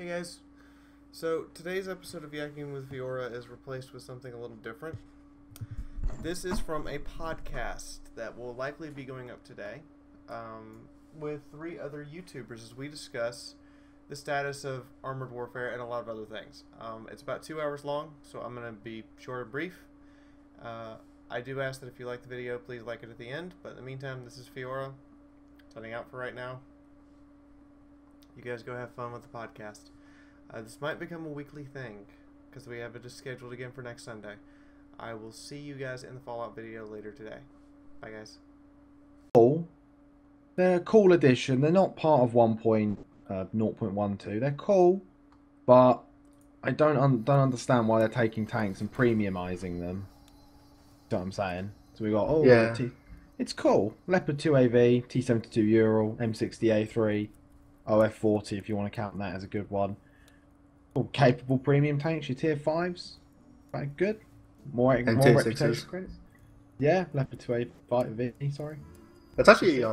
guys, so today's episode of Yakking with Fiaura is replaced with something a little different. This is from a podcast that will likely be going up today with 3 other YouTubers as we discuss the status of armored warfare and a lot of other things. It's about 2 hours long, so I'm going to be short and brief. I do ask that if you like the video, please like it at the end, but in the meantime, this is Fiaura, signing out for right now. You guys go have fun with the podcast. This might become a weekly thing, because we have it just scheduled again for next Sunday. I will see you guys in the Fallout video later today. Bye, guys. Cool. They're a cool addition. They're not part of 1.0.12. They're cool, but I don't understand why they're taking tanks and premiumizing them. You know what I'm saying? So we got it's cool. Leopard 2AV, T72 Ural, M60A3, OF40 if you want to count that as a good one. All capable premium tanks, your tier 5s. Quite good. More reputation credits. Yeah, Leopard 2AV, sorry. That's actually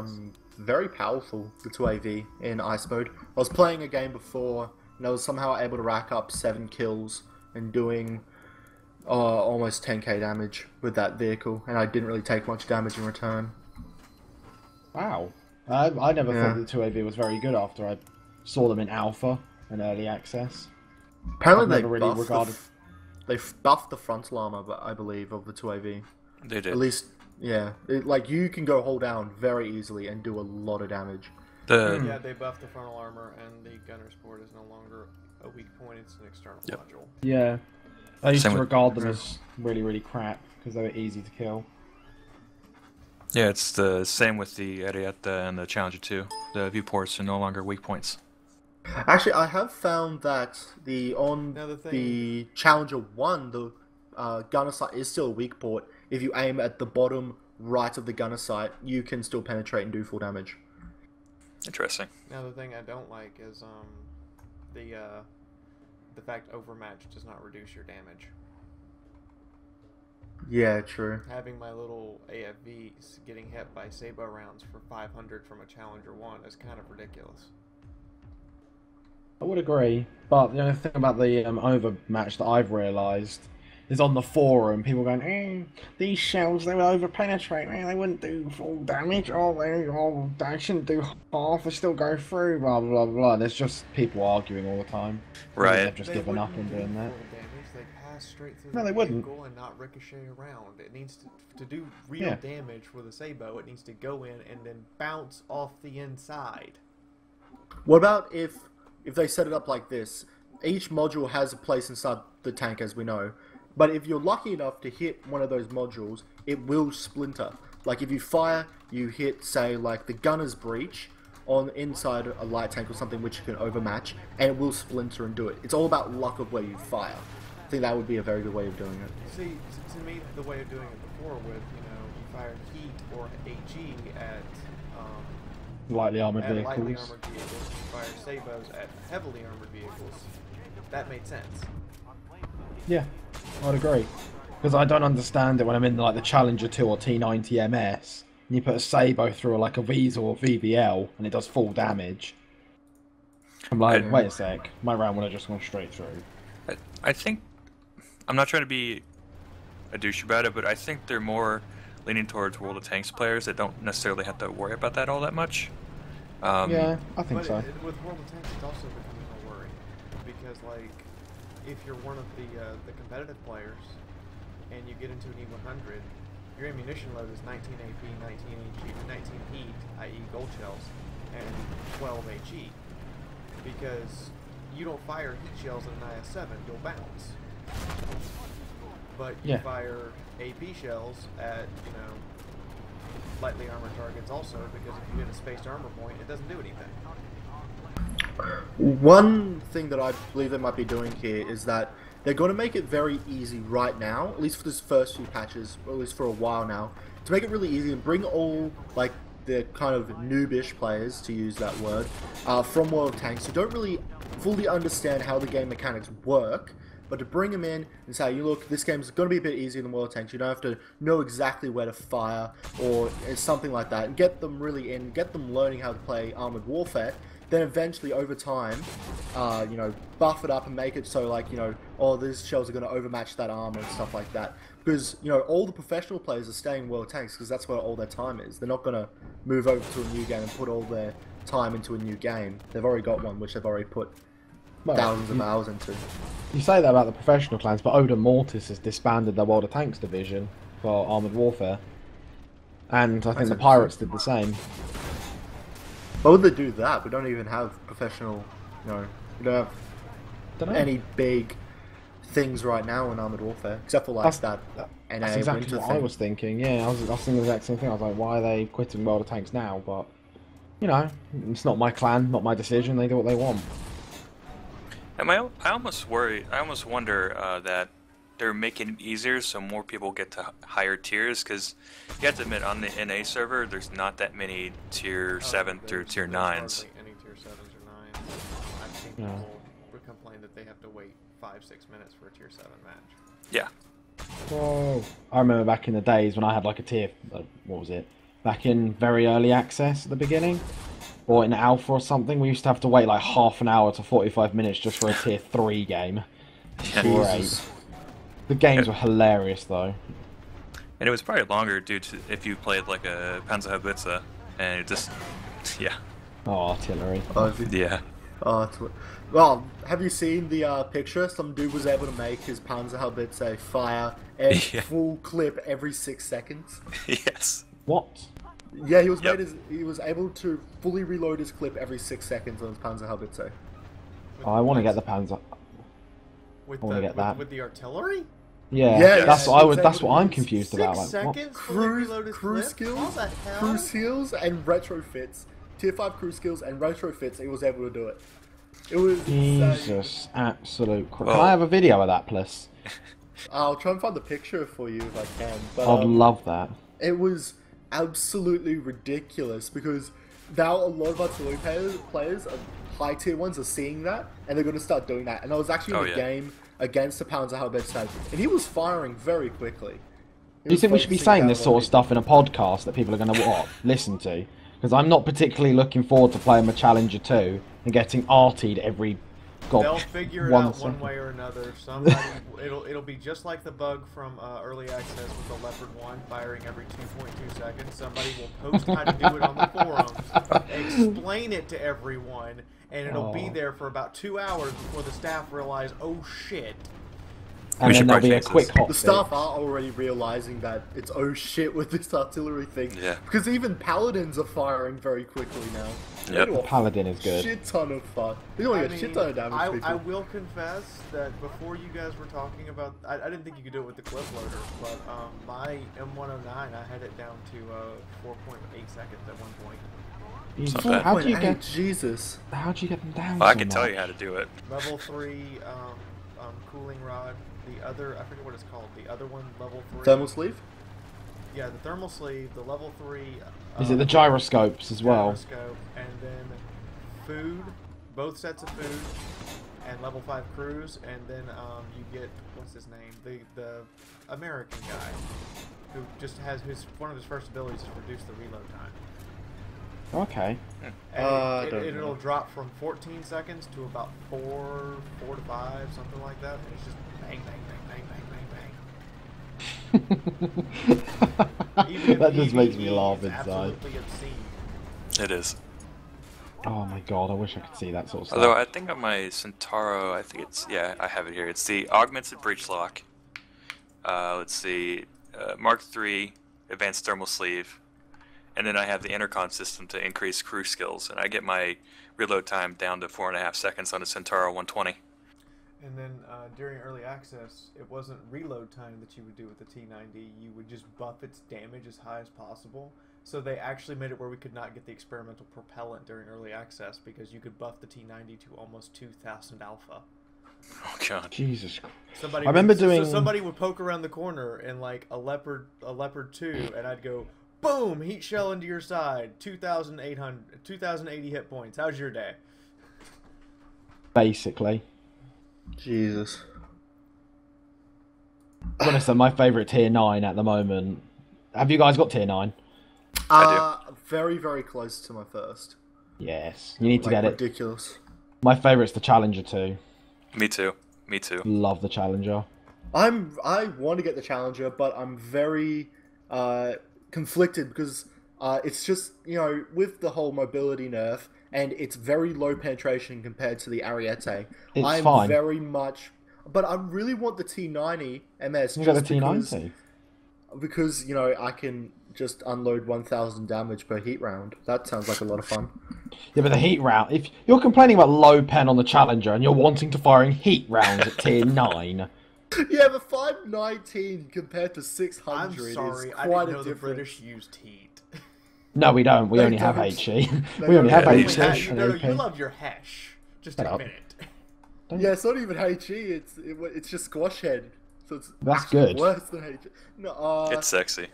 very powerful, the 2AV in ice mode. I was playing a game before and I was somehow able to rack up 7 kills and doing almost 10k damage with that vehicle, and I didn't really take much damage in return. Wow. I never thought the 2AV was very good after I saw them in alpha and early access. Apparently they buffed the frontal armor, but I believe, of the 2AV. They did. At least, yeah. Like, you can go hold down very easily and do a lot of damage. Yeah, they buffed the frontal armor, and the gunner's port is no longer a weak point, it's an external module. Yeah. I used to regard them as really, really crap, because they were easy to kill. Yeah, it's the same with the Arietta and the Challenger 2. The viewports are no longer weak points. Actually, I have found that the Challenger 1, the gunner sight is still a weak port. If you aim at the bottom right of the gunner sight, you can still penetrate and do full damage. Interesting. Now, the thing I don't like is the fact overmatch does not reduce your damage. Yeah, true. Having my little AFVs getting hit by Sabo rounds for 500 from a Challenger 1 is kind of ridiculous. I would agree, but the only thing about the overmatch that I've realised is on the forum, people going, these shells, they would overpenetrate, they wouldn't do full damage, they shouldn't do half, they still go through, blah, blah, blah. There's just people arguing all the time. Right. They've just given up on doing that. They pass straight through No, the they wouldn't. vehicle and not ricochet around. It needs to do real damage for the Sabo, it needs to go in and then bounce off the inside. What about if they set it up like this? Each module has a place inside the tank, as we know. But if you're lucky enough to hit one of those modules, it will splinter. Like if you fire, you hit, say, like the gunner's breach on inside a light tank or something which you can overmatch, and it will splinter and do it. It's all about luck of where you fire. I think that would be a very good way of doing it. See, to me, the way of doing it before with, you fire heat or HE at lightly armored vehicles. Lightly armored vehicles, you fire sabos at heavily armored vehicles. That made sense. Yeah, I'd agree. Because I don't understand it when I'm in like the Challenger 2 or T90 MS, and you put a Sabo through like a Visa or VBL, and it does full damage. I'm like, wait a sec, my round would have just gone straight through. I think, I'm not trying to be a douche about it, but I think they're more leaning towards World of Tanks players that don't necessarily have to worry about that all that much. Yeah, I think so. With World of Tanks, it's also becoming a worry. Because, like, if you're one of the competitive players and you get into an E100, your ammunition load is 19 AP, 19 HE, 19 heat, i.e. gold shells, and 12 HE. Because you don't fire heat shells in an IS-7, you'll bounce. But you fire AP shells at, lightly armored targets also, because if you hit a spaced armor point, it doesn't do anything. One thing that I believe they might be doing here is that they're going to make it very easy right now, at least for this first few patches, or at least for a while now, to make it really easy and bring all, like, the kind of noobish players, to use that word, from World of Tanks who don't really fully understand how the game mechanics work, but to bring them in and say, look, this game's going to be a bit easier than World of Tanks, you don't have to know exactly where to fire, or something like that, and get them really in, get them learning how to play Armored Warfare, then eventually over time, you know, buff it up and make it so like, you know, oh, these shells are going to overmatch that armor and stuff like that. Because, you know, all the professional players are staying World of Tanks because that's where all their time is. They're not going to move over to a new game and put all their time into a new game. They've already got one which they've already put thousands of hours into. You say that about the professional clans, but Odin Mortis has disbanded their World of Tanks division for Armoured Warfare. And I think the Pirates did the same. Why would they do that? We don't even have professional, you know, we don't have any big things right now in Armoured Warfare, except for like That's exactly winter what thing. I was thinking. Yeah, I was thinking the exact same thing. I was like, why are they quitting World of Tanks now? But you know, it's not my clan, not my decision. They do what they want. And I almost wonder that they're making it easier so more people get to higher tiers. Because you have to admit, on the NA server, there's not that many tier 7 through tier 9s. Hardly any tier 7s or 9s. I've seen people complain that they have to wait 5-6 minutes for a tier 7 match. Yeah. Whoa. I remember back in the days when I had like a tier, what was it? Back in very early access at the beginning, or in alpha or something, we used to have to wait like half an hour to 45 minutes just for a tier 3 game. Great. The games were hilarious though. And it was probably longer due to if you played like a Panzerhaubitze, and it just, yeah. Oh, artillery. Yeah. Well, have you seen the picture? Some dude was able to make his Panzerhaubitze fire full clip every 6 seconds. Yes. What? Yeah, he was able to fully reload his clip every 6 seconds on his Panzerhaubitze. Oh, I want to get the Panzer. With I want to get that. With the artillery? Yeah, Yeah, that's yeah, what I it was. was That's able what to I'm use confused 6 about. Like, what? seconds? fully reload his Crew clip? skills, How the hell? crew skills, and retrofits. Tier 5 crew skills and retrofits. He was able to do it. It was Jesus, absolute crap. Oh. Can I have a video of that, please? I'll try and find the picture for you if I can. But I'd love that. it was absolutely ridiculous because now a lot of artillery players high tier ones are seeing that and they're going to start doing that. And I was actually in the game against the Panzerhaubitze and he was firing very quickly. Do you think we should be saying this sort of stuff in a podcast that people are going to listen to? Because I'm not particularly looking forward to playing my Challenger 2 and getting artied every They'll figure it out one way or another. Somebody, it'll be just like the bug from early access with the Leopard 1 firing every 2.2 seconds. Somebody will post how to do it on the forums, explain it to everyone, and it'll be there for about 2 hours before the staff realize, oh shit. And then there'll be a quick hot The staff are already realizing that it's oh shit with this artillery thing. Yeah. Because even paladins are firing very quickly now. Yep. The paladin is good. Shit ton of fun. They're doing a shit ton of damage. I will confess that before you guys were talking about, I didn't think you could do it with the clip loader, but my M109, I had it down to 4.8 seconds at one point. How do you get? Jesus. How do you get them down? Well, I so can tell much? you how to do it. Level 3 cooling rod. The other, I forget what it's called. The other one, level 3. Thermal sleeve? Yeah, the thermal sleeve. The level 3. Is it the gyroscopes as well? Gyroscope, and then food. Both sets of food, and level 5 crews, and then you get what's his name? The American guy who just has one of his first abilities is reduce the reload time. Okay. And it'll drop from 14 seconds to about 4 to 5, something like that. And it's just bang, bang, bang, bang, bang, bang. Even That just PvE makes me laugh is inside. absolutely obscene. It is. Oh my god, I wish I could see that sort of stuff. Although I think on my Centauro, I think it's, yeah, I have it here. It's the augmented breech lock. Let's see, Mark III advanced thermal sleeve. And then I have the intercom system to increase crew skills, and I get my reload time down to 4.5 seconds on the Centauro 120. And then during early access, it wasn't reload time that you would do with the T90. You would just buff its damage as high as possible. So they actually made it where we could not get the experimental propellant during early access because you could buff the T90 to almost 2,000 alpha. Oh god. Jesus Christ. Somebody I remember so somebody would poke around the corner in like a Leopard 2, and I'd go, boom, heat shell into your side, 2,080 hit points. How's your day? Basically. Jesus. Honestly, my favourite tier 9 at the moment. Have you guys got tier 9? I Very, very close to my first. Yes, you need to Like, get it. ridiculous. My favourite's the Challenger too. Me too. Me too. Love the Challenger. I want to get the Challenger, but I'm very conflicted because it's just, you know, with the whole mobility nerf, and it's very low penetration compared to the Ariete. It's I'm fine. very much, but I really want the T90 MS. You got the T90. Because, you know, I can just unload 1,000 damage per heat round. That sounds like a lot of fun. Yeah, but the heat round. If you're complaining about low pen on the Challenger and you're wanting to fire in heat rounds at tier 9. Yeah, but 519 compared to 600 I'm sorry, is I quite didn't a know the difference. British used heat. No, we don't. We They only have don't. HE. They We only have don't. HE. Yeah, You and know, AP. you love your hash. Just Shut up. admit it. Yeah, it's not even HE. It's just squash head. So it's That's actually good. worse than HE. No, It's sexy.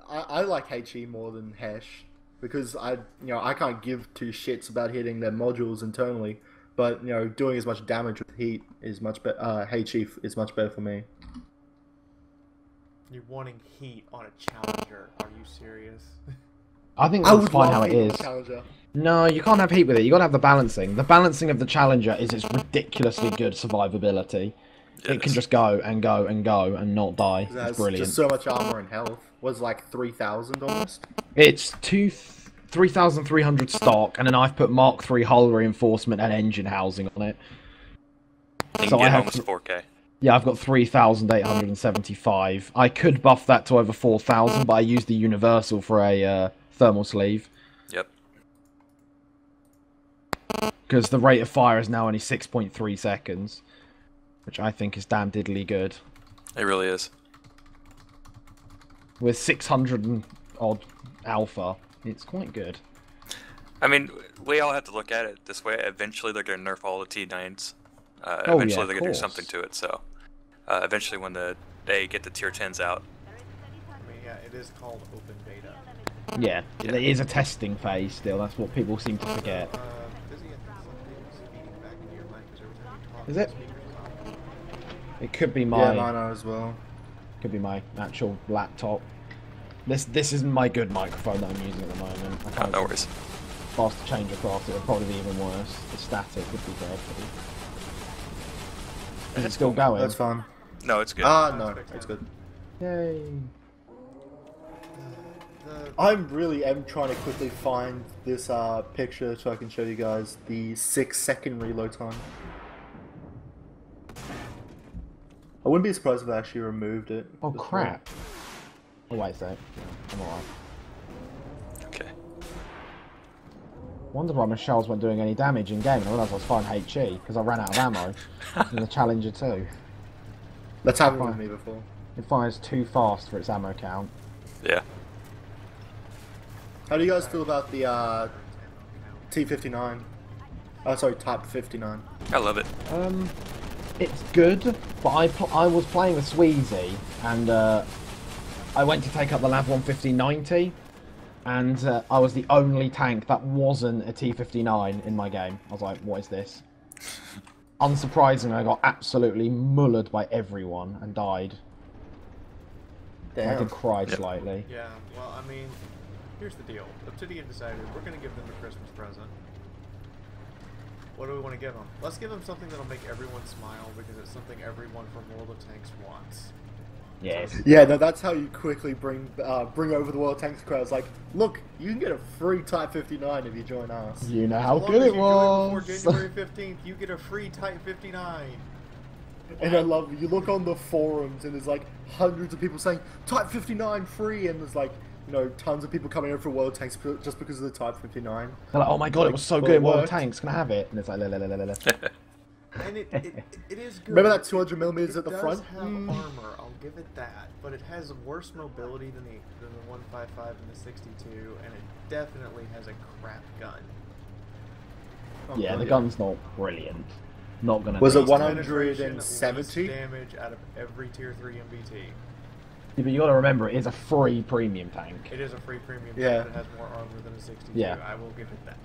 I like HE more than Hesh because I can't give two shits about hitting their modules internally, but you know, doing as much damage with heat is much better. HE is much better for me. You're wanting heat on a Challenger. Are you serious? I think I that's would fine how love it heat on is. Challenger. No, you can't have heat with it. You got to have the balancing. The balancing of the Challenger is its ridiculously good survivability. It can just go and go and go and not die. It has It's brilliant. just so much armor and health. Was like 3,000 almost. It's 3,300 stock, and then I've put Mark III hull reinforcement and engine housing on it. You can So I get have almost 4K. Yeah, I've got 3,875. I could buff that to over 4,000, but I used the universal for a thermal sleeve. Yep. Because the rate of fire is now only 6.3 seconds, which I think is damn diddly good. It really is. With 600 and odd alpha, it's quite good. I mean, we all have to look at it this way. Eventually, they're going to nerf all the T9s. Oh, Eventually, yeah, they're of going to do course. something to it. So, eventually, when they get the tier 10s out, I mean, yeah, it is called open beta. Yeah, it is a testing phase still. That's what people seem to forget. Busy at something's feeding back into your mic because every time you talk, Is the it? speaker's on. It could be Yeah, my mine are as well. could be my actual laptop. This isn't my good microphone that I'm using at the moment. I can't no worries. fast to change across. It would probably be even worse. The static would be dreadful. Is it still going? That's fine. No, it's good. No, it's good. Yay! I'm really trying to quickly find this picture so I can show you guys the 6-second reload time. I wouldn't be surprised if they actually removed it. Oh as well. crap! Oh wait a sec. I'm alright. Okay. Wondered why my shells weren't doing any damage in game, and I realised I was firing HE because I ran out of ammo in the Challenger too. That's happened with me before. It fires too fast for its ammo count. Yeah. How do you guys feel about the T59? Oh, sorry, Type 59. I love it. It's good, but I was playing with Sweezy, and I went to take up the Lav 150-90, and I was the only tank that wasn't a T-59 in my game. I was like, what is this? Unsurprisingly, I got absolutely mullered by everyone and died. I Damn. did cry slightly. Yeah, well, I mean, here's the deal. Obsidian decided we're going to give them a Christmas present. What do we want to give them? Let's give them something that'll make everyone smile because it's something everyone from World of Tanks wants. Yes. Yeah, no, that's how you quickly bring over the World Tanks crowd. It's like, look, you can get a free Type 59 if you join us. You know how As long good as it you was. do it before January 15th, you get a free Type 59. And I love, you look on the forums and there's like hundreds of people saying, Type 59 free, and there's like, you know, tons of people coming in for World Tanks just because of the Type 59. They're like, oh my god, Like, it was so well, good it in World of worked. Tanks, can I have it? And it's like, la, la, la, la, la, la. And it is good. Remember that 200 millimeters It at the does front? have armor, I'll give it that, but it has worse mobility than the 155 and the 62, and it definitely has a crap gun. Oh, Yeah, the yeah. gun's not brilliant. Not gonna. Was it least- 170? Least damage out of every tier 3 MBT. Yeah, but you gotta remember, it is a free premium tank. It is a free premium Yeah. tank that has more armor than a 62. Yeah. I will give it that.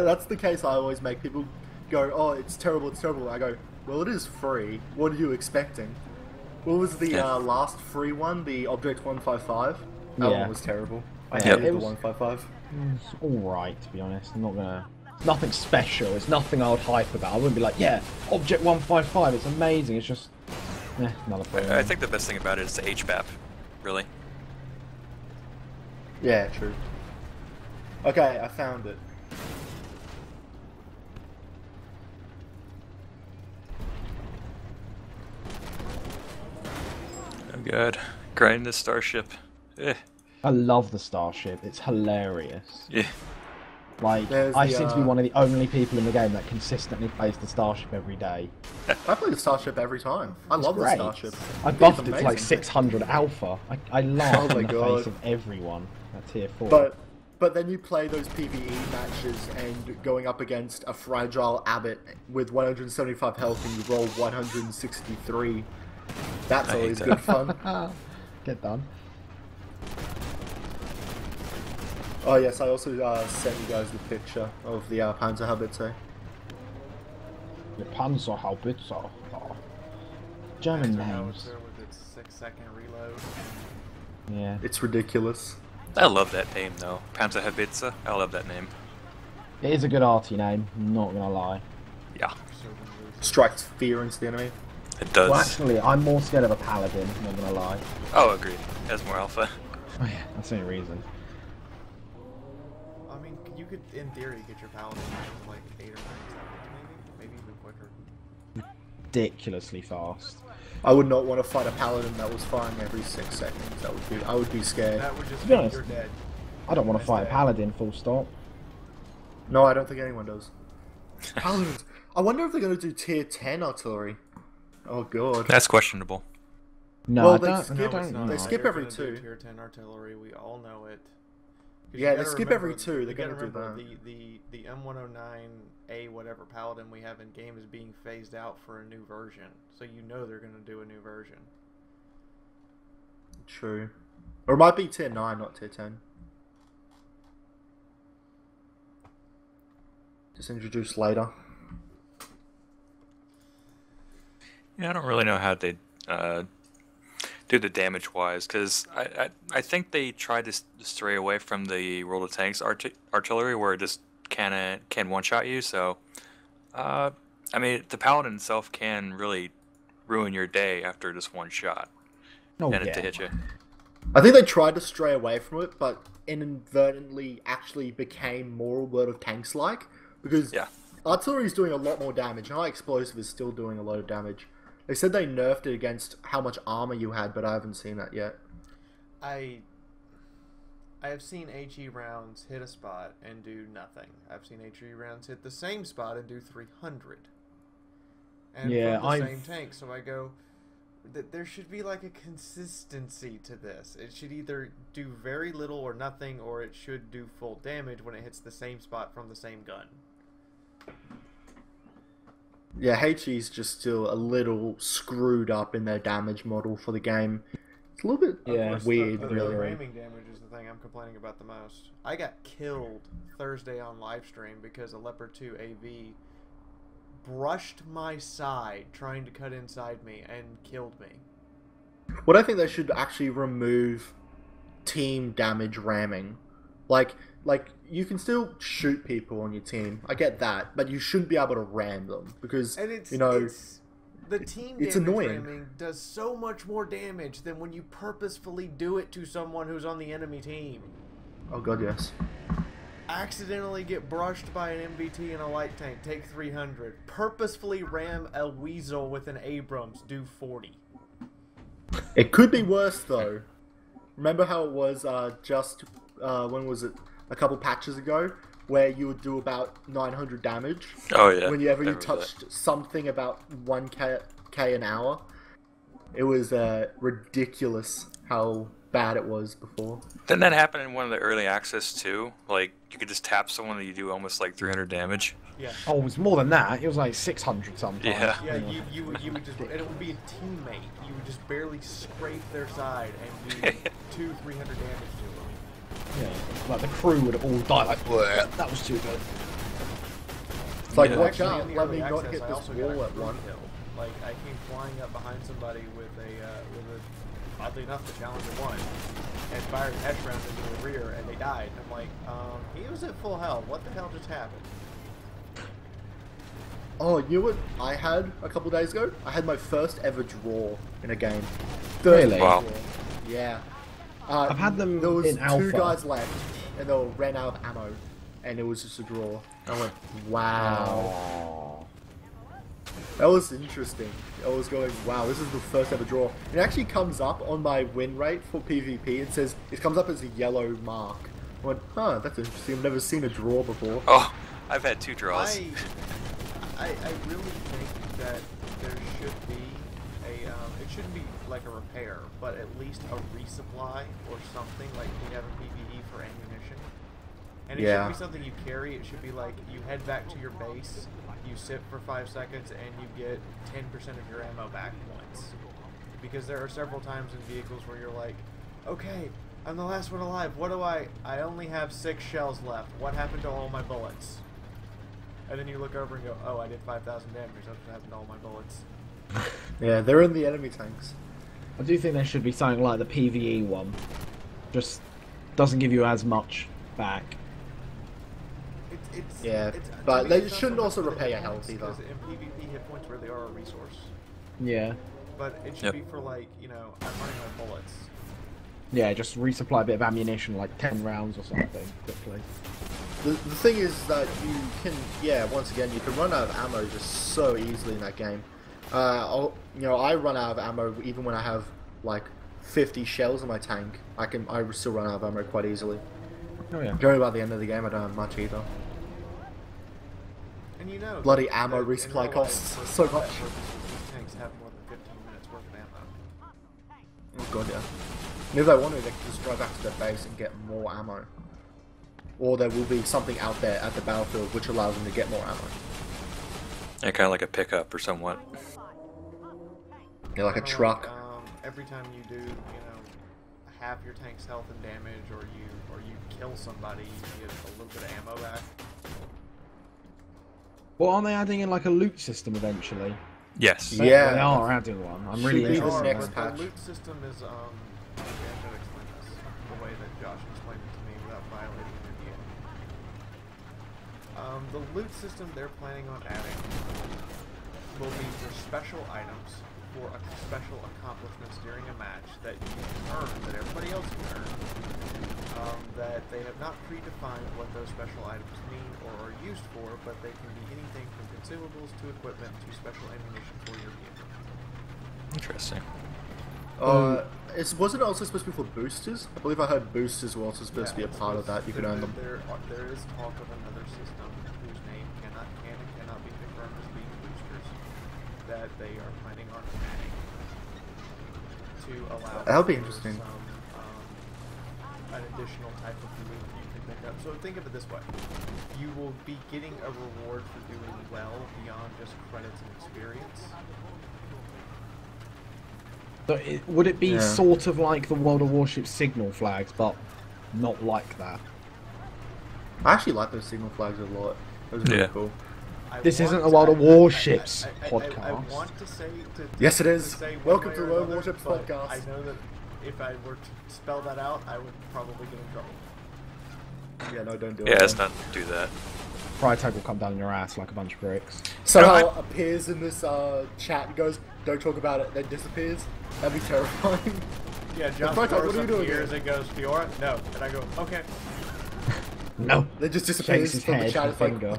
That's the case I always make. People go, oh, it's terrible, it's terrible. I go, well, it is free. What are you expecting? What was the Yeah. last free one? The Object 155? That Yeah. one was terrible. I Yeah, hated it the was- 155. It's alright, to be honest. I'm not gonna... It's nothing special. It's nothing I would hype about. I wouldn't be like, yeah, Object 155, it's amazing. It's just... another problem. I think the best thing about it is the HBAP, really. Yeah, true. Okay, I found it. Oh god. Grinding the starship. I love the Starship. It's hilarious. Yeah. Like, There's I the, seem to be one of the only people in the game that consistently plays the Starship every day. I play the Starship every time. I love the great. Starship. I think buffed it's it to like amazing. 600 alpha. I laugh Oh my in the God. face of everyone at tier 4. But then you play those PvE matches and going up against a fragile Abbott with 175 health and you roll 163. That's I hate always that. good fun. Get done. Oh yes, I also sent you guys the picture of the Panzerhaubitze. The Panzerhaubitze. Oh. German names. With its 6-second reload. Yeah. It's ridiculous. I love that name though. Panzerhaubitze. I love that name. It is a good arty name, not gonna lie. Yeah, Strikes fear into the enemy. it does. Well, actually, I'm more scared of a paladin, not gonna lie. Oh, agreed. Has more alpha. Oh yeah, that's the only reason. I mean, you could, in theory, get your paladin with like 8 or 9 seconds, maybe even quicker. Ridiculously fast. I would not want to fight a paladin that was firing every 6 seconds. I would be scared. That would just To be mean honest, you're dead. I don't want to Nice fight a day. paladin, full stop. No, I don't think anyone does. Paladins. I wonder if they're going to do tier 10 artillery. Oh god. That's questionable. No, Well, I they don't, skip- I No, don't it's not. know. They skip They're every gonna do 2. Tier 10 artillery, we all know it. 'Cause Yeah, you they gotta skip remember- every 2. They're you gotta going to do remember that. the M109A whatever paladin we have in game is being phased out for a new version, so you know they're gonna do a new version. True. Or it might be tier 9, not tier 10. Just introduced later. Yeah, I don't really know how they do the damage wise, because I think they tried to stray away from the roll of tanks artillery where it just can one shot you. So, I mean, the paladin itself can really ruin your day after just one shot Oh, and it yeah. to hit you. I think they tried to stray away from it, but inadvertently actually became more World of Tanks like, because Yeah. artillery is doing a lot more damage, and high explosive is still doing a lot of damage. They said they nerfed it against how much armor you had, but I haven't seen that yet. I have seen HE rounds hit a spot and do nothing. I've seen HE rounds hit the same spot and do 300. And Yeah, from the I've- same tank, so I go, there should be like a consistency to this. It should either do very little or nothing, or it should do full damage when it hits the same spot from the same gun. Yeah, HE's just still a little screwed up in their damage model for the game. It's a little bit Yeah. Of course, weird, the really. ramming damage is the thing I'm complaining about the most. I got killed Thursday on live stream because a Leopard 2 AV brushed my side trying to cut inside me and killed me. What I think they should actually remove team damage ramming. Like you can still shoot people on your team. I get that, but you shouldn't be able to ram them because And it's, you know it's the team it's damage annoying. ramming does so much more damage than when you purposefully do it to someone who's on the enemy team. Oh god, yes. Accidentally get brushed by an MBT in a light tank, take 300. Purposefully ram a weasel with an Abrams, do 40. It could be worse though. Remember how it was just when was it? A couple patches ago, where you would do about 900 damage Oh yeah. whenever I you remember touched something about 1k an hour. It was ridiculous how bad it was before. Didn't that happen in one of the early access too? Like you could just tap someone and you do almost like 300 damage. Yeah. Oh, it was more than that. It was like 600 sometimes. Yeah. Yeah, you would just, and it would be a teammate. You would just barely scrape their side and do 200-300 damage to them. Yeah, like the crew would all die like, "Bleh, that was too good." It's like, Yeah. watch Actually, out, in the let early me not access, hit I this also got wall a at crew one. kill. Like I came flying up behind somebody with a oddly enough, the Challenger won and fired hex rounds into the rear, and they died. I'm like, he was at full health. What the hell just happened? Oh, you know what I had a couple days ago? I had my first ever draw in a game. Really? Wow. Draw. Yeah. I've had them There was in alpha. 2 guys left, and they all ran out of ammo, and it was just a draw. I went, wow. That was interesting. I was going, wow, this is the first ever draw. It actually comes up on my win rate for PvP. It comes up as a yellow mark. I went, huh, that's interesting. I've never seen a draw before. Oh, I've had 2 draws. I really think that there should be it shouldn't be like a repair, but at least a resupply or something like we have in PvE for ammunition. And it shouldn't be something you carry. It should be like you head back to your base, you sit for 5 seconds, and you get 10% of your ammo back once. Because there are several times in vehicles where you're like, okay, I'm the last one alive. What do I only have 6 shells left. What happened to all my bullets? And then you look over and go, oh, I did 5,000 damage. That's what happened to all my bullets. Yeah, they're in the enemy tanks. I do think there should be something like the PvE one. Just doesn't give you as much back. But they shouldn't also repair your health either. Because in PvP, hit points really are a resource. Yeah. But it should be for like, I'm running out of bullets. Yeah, just resupply a bit of ammunition, like 10 rounds or something, quickly. The thing is that you can, once again, you can run out of ammo just so easily in that game. I run out of ammo even when I have like 50 shells in my tank. I still run out of ammo quite easily. Oh yeah. Going by the end of the game, I don't have much either. And bloody ammo resupply costs so much. Tanks have more than 15 minutes worth of ammo. Oh god, yeah. And if they wanted, they could just drive back to their base and get more ammo. Or there will be something out there at the battlefield which allows them to get more ammo. Yeah, kind of like a pickup or somewhat. Yeah, like a truck. Every time you do, half your tank's health and damage, or you kill somebody, you get a little bit of ammo back. Well, aren't they adding in like a loot system eventually? Yes. Yeah. They are adding one. I'm really Should be interested. the next The patch. loot system is, I'm going to explain this the way that Josh explained it to me without violating an NDA. The loot system they're planning on adding will be for special items for special accomplishments during a match that you can earn, that everybody else can earn, that they have not predefined what those special items mean or are used for, but they can be anything from consumables to equipment to special ammunition for your vehicle. Interesting. Wasn't it also supposed to be for boosters? I believe I heard boosters were also supposed to be a part of that. You could earn them. There is talk of another system whose name can and cannot be confirmed as being boosters that they are planning on adding to allow. That'll be for interesting. An additional type of loot you can pick up. So think of it this way: you will be getting a reward for doing well beyond just credits and experience. So would it be sort of like the World of Warships signal flags, but not like that? I actually like those signal flags a lot. Those are really cool. This isn't a World of Warships podcast. I want to say yes, it is. To say Welcome to the way or World of another, Warships but podcast. I know that if I were to spell that out, I would probably get in trouble. Yeah, no, don't do it. Yeah, let's not do that. Freitag will come down in your ass like a bunch of bricks. Somehow appears in this chat and goes, "Don't talk about it," then disappears. That'd be terrifying. Yeah, Josh Freitag, what are you doing? Years and goes, Fiaura? No. And I go, okay. No. Then just Shakes disappears his from the head chat. and It's like, finger.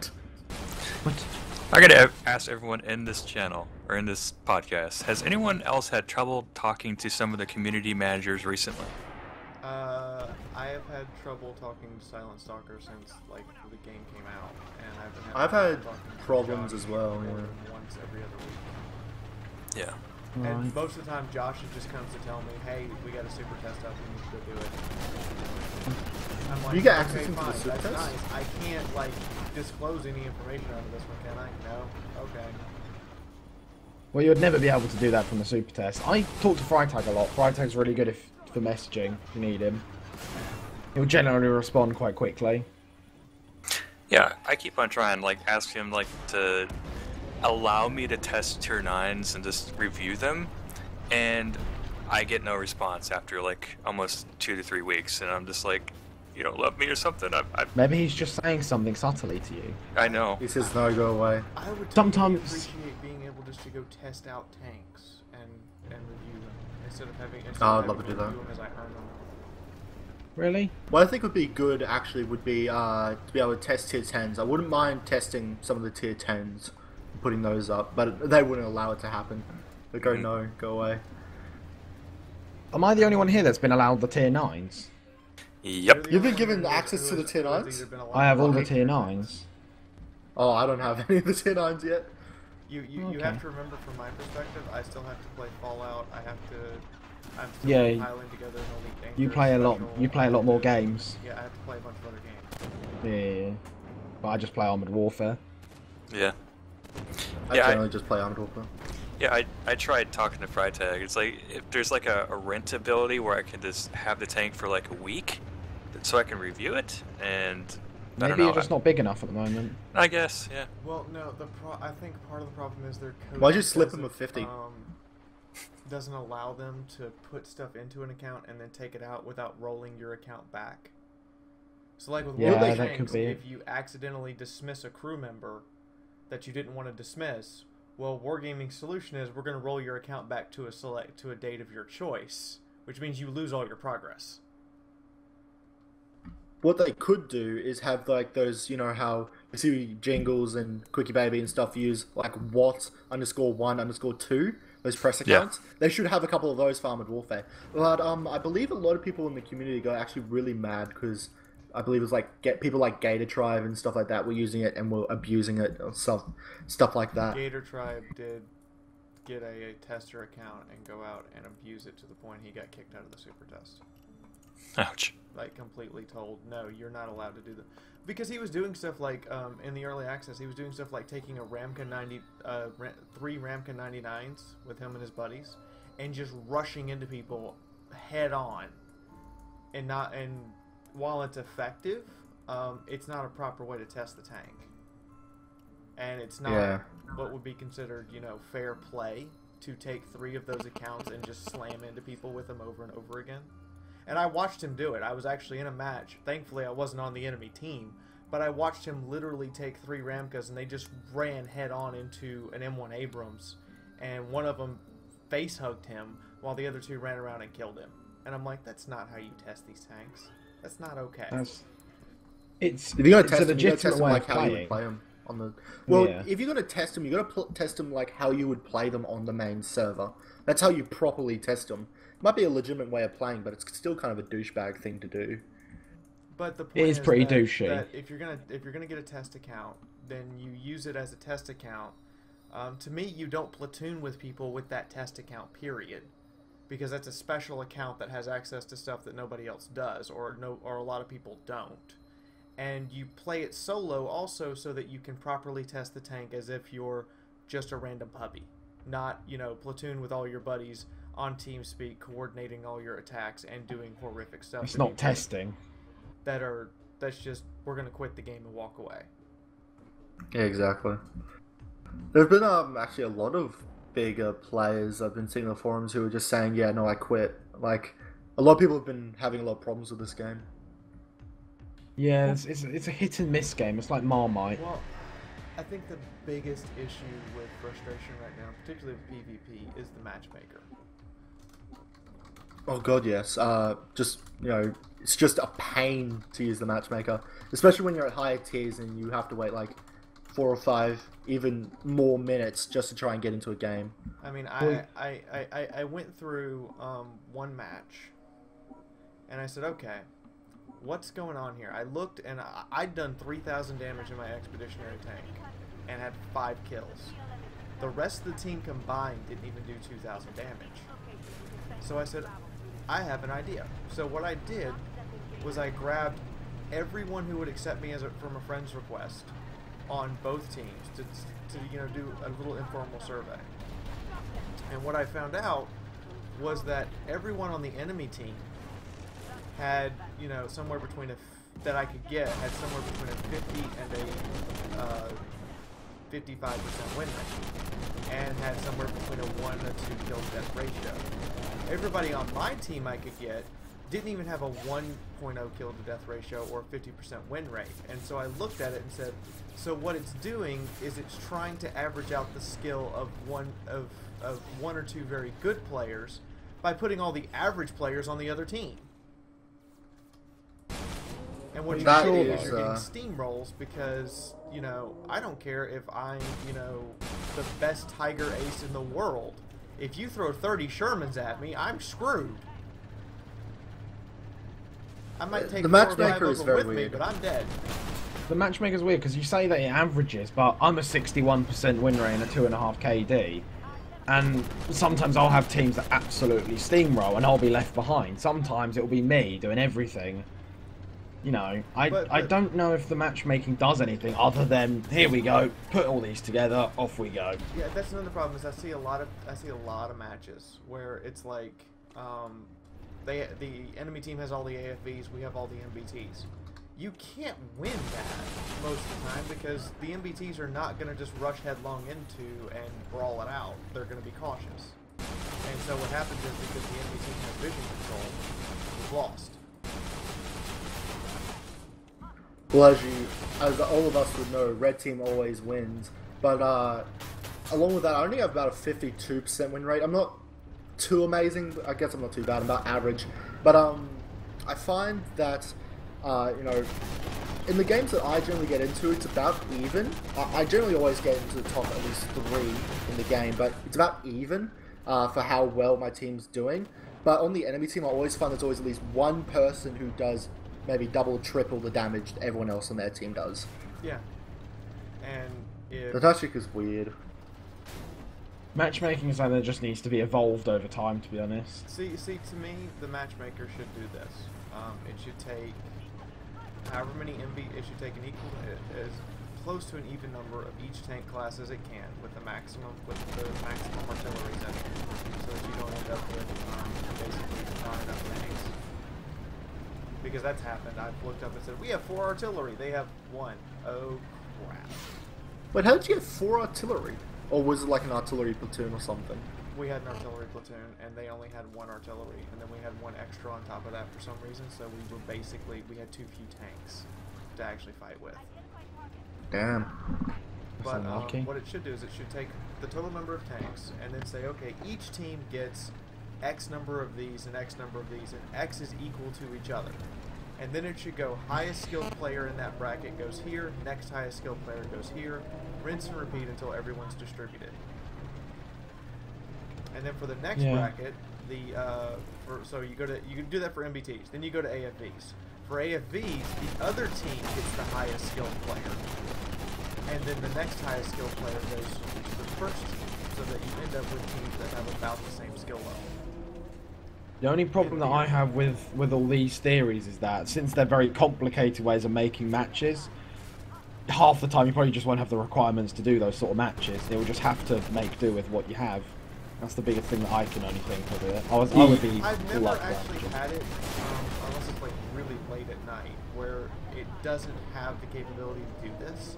what? I gotta ask everyone in this channel, or in this podcast, has anyone else had trouble talking to some of the community managers recently? I have had trouble talking to Silent Stalker since, like, the game came out. And I've had problems Josh as well, more yeah. than once every other week. Yeah. And most of the time, Josh just comes to tell me, "Hey, we got a super test up. We need to go do it." I'm like, You get "Okay, access into the fine, super that's test? nice. I can't like disclose any information out of this one, can I? No. Okay. Well, you would never be able to do that from the super test. I talk to Freitag a lot. Freitag's really good for messaging if you need him. He'll generally respond quite quickly. Yeah, I keep on trying, like, ask him, like, to allow me to test tier 9s and just review them, and I get no response after like almost 2 to 3 weeks, and I'm just like, you don't love me or something. Maybe he's just saying something subtly to you. I know. He says no, go away. I would Sometimes- appreciate being able just to go test out tanks and review them instead of having. I'd love to do that. Review them as I earn them. Really? What I think would be good, actually, would be to be able to test tier 10s. I wouldn't mind testing some of the tier 10s, putting those up, but they wouldn't allow it to happen. They go, no, go away. Am I the only one here that's been allowed the tier 9s? Yep. You've been given access to the tier 9s? I have all the tier 9s. Oh, I don't have any of the tier 9s yet. You Okay. have to remember, from my perspective, I still have to play Fallout. I'm still Yeah, piling together an Elite Dangerous You play a lot. special. You play a lot more games. Yeah, I have to play a bunch of other games. Yeah. But I just play Armored Warfare. Yeah. I Yeah, generally just play Armored Warfare. Yeah, I tried talking to Freitag. It's like, if there's like a rent ability where I can just have the tank for like a week, so I can review it, and I don't Maybe know. you're just not big enough at the moment. I guess, yeah. Well, no, I think part of the problem is their code. Why'd you slip doesn't, them with 50? Doesn't allow them to put stuff into an account and then take it out without rolling your account back. So, like with Yeah, World of that Tanks, could be. if you accidentally dismiss a crew member that you didn't want to dismiss, well, Wargaming's solution is we're going to roll your account back to a date of your choice, which means you lose all your progress. What they could do is have like those, you know how you see Jingles and Quickie Baby and stuff use like what_1_2, those press accounts. Yeah. They should have a couple of those for Armored Warfare. But I believe a lot of people in the community got actually really mad because I believe it was like people like Gator Tribe and stuff like that were using it and were abusing it or stuff like that. Gator Tribe did get a tester account and go out and abuse it to the point he got kicked out of the super test. Ouch. Like, completely told, no, you're not allowed to do that. Because he was doing stuff like, in the early access, he was doing stuff like taking a Ramka 90, 3 Ramka 99s with him and his buddies, and just rushing into people head on. And while it's effective, it's not a proper way to test the tank. And it's not what would be considered, fair play to take 3 of those accounts and just slam into people with them over and over again. And I watched him do it. I was actually in a match. Thankfully, I wasn't on the enemy team. But I watched him literally take 3 Ramkas, and they just ran head-on into an M1 Abrams. And one of them face-hugged him, while the other 2 ran around and killed him. And I'm like, that's not how you test these tanks. That's not okay. It's if you're gonna a test them, you gotta test them way like of how you playing. would play them on the. Well, Yeah. if you're gonna test them, you gotta test them like how you would play them on the main server. That's how you properly test them. It might be a legitimate way of playing, but it's still kind of a douchebag thing to do. But the point is pretty that, douchey. that if you're gonna get a test account, then you use it as a test account. To me, you don't platoon with people with that test account, period, because that's a special account that has access to stuff that nobody else does, or a lot of people don't. And you play it solo also so that you can properly test the tank as if you're just a random puppy, not platoon with all your buddies on TeamSpeak, coordinating all your attacks and doing horrific stuff. It's not testing. That's just, we're gonna quit the game and walk away. Yeah, exactly. There've been actually a lot of bigger players I've been seeing on the forums who are just saying, yeah, no, I quit. Like, a lot of people have been having a lot of problems with this game. Yeah, it's a hit and miss game. It's like Marmite. Well, I think the biggest issue with frustration right now, particularly with PvP, is the matchmaker. Oh god, yes. It's just a pain to use the matchmaker, especially when you're at higher tiers and you have to wait like 4 or 5, even more minutes just to try and get into a game. I mean, I went through one match, and I said, okay, what's going on here? I looked, and I'd done 3,000 damage in my expeditionary tank, and had 5 kills. The rest of the team combined didn't even do 2,000 damage. So I said, I have an idea. So what I did was I grabbed everyone who would accept me from a friend's request on both teams to do a little informal survey. And what I found out was that everyone on the enemy team had, somewhere between that I could get had somewhere between a 50 and a 55% win rate, and had somewhere between a 1 to 2 kill death ratio. everybody on my team I could get didn't even have a 1.0 kill to death ratio or 50% win rate. And so I looked at it and said, so what it's doing is it's trying to average out the skill of one or two very good players by putting all the average players on the other team. And what you're doing is you're getting steamrolls because, you know, I don't care if I'm, you know, the best Tiger ace in the world. If you throw 30 Shermans at me, I'm screwed. I might take the 4 or 5 matchmaker is of them very with weird. me, but I'm dead. The matchmaker's weird because you say that it averages, but I'm a 61% win rate and a 2.5 KD. And sometimes I'll have teams that absolutely steamroll and I'll be left behind. Sometimes it'll be me doing everything. You know, I don't know if the matchmaking does anything other than, here we go, put all these together, off we go. Yeah, that's another problem is I see a lot of matches where it's like the enemy team has all the AFVs, we have all the MBTs. You can't win that most of the time because the MBTs are not going to just rush headlong into and brawl it out. They're going to be cautious. And so what happens is because the enemy team has vision control, we've lost. Well, as all of us would know, red team always wins. But along with that, I only have about a 52% win rate. I'm not too amazing. I guess I'm not too bad. I'm about average. But I find that you know, in the games that I generally get into, it's about even. I generally always get into the top at least 3 in the game, but it's about even for how well my team's doing. But on the enemy team, I always find there's always at least one person who does maybe double, triple the damage that everyone else on their team does. Yeah. And if... The tactic is weird. Matchmaking is something that just needs to be evolved over time, to be honest. See, to me, the matchmaker should do this. It should take however many it should take an equal, as close to an even number of each tank class as it can, with the maximum artillery setting, so that you don't end up with basically not enough tanks. Because that's happened. I've looked up and said, we have 4 artillery. They have 1. Oh, crap. But how did you get 4 artillery? Or was it like an artillery platoon or something? We had an artillery platoon, and they only had 1 artillery, and then we had 1 extra on top of that for some reason, so we had too few tanks to actually fight with. Damn. But what it should do is it should take the total number of tanks, and then say, okay, each team gets X number of these and X number of these, and X is equal to each other. And then it should go highest skilled player in that bracket goes here, next highest skilled player goes here, rinse and repeat until everyone's distributed. And then for the next bracket, so you can do that for MBTs. Then you go to AFVs. For AFVs, the other team gets the highest skilled player, and then the next highest skilled player goes to the first team, so that you end up with teams that have about the same skill level. The only problem that I have with all these theories is that since they're very complicated ways of making matches, half the time you probably just won't have the requirements to do those sort of matches. They will just have to make do with what you have. That's the biggest thing that I can only think of it. I would be I've never actually had it, unless it's like really late at night, where it doesn't have the capability to do this.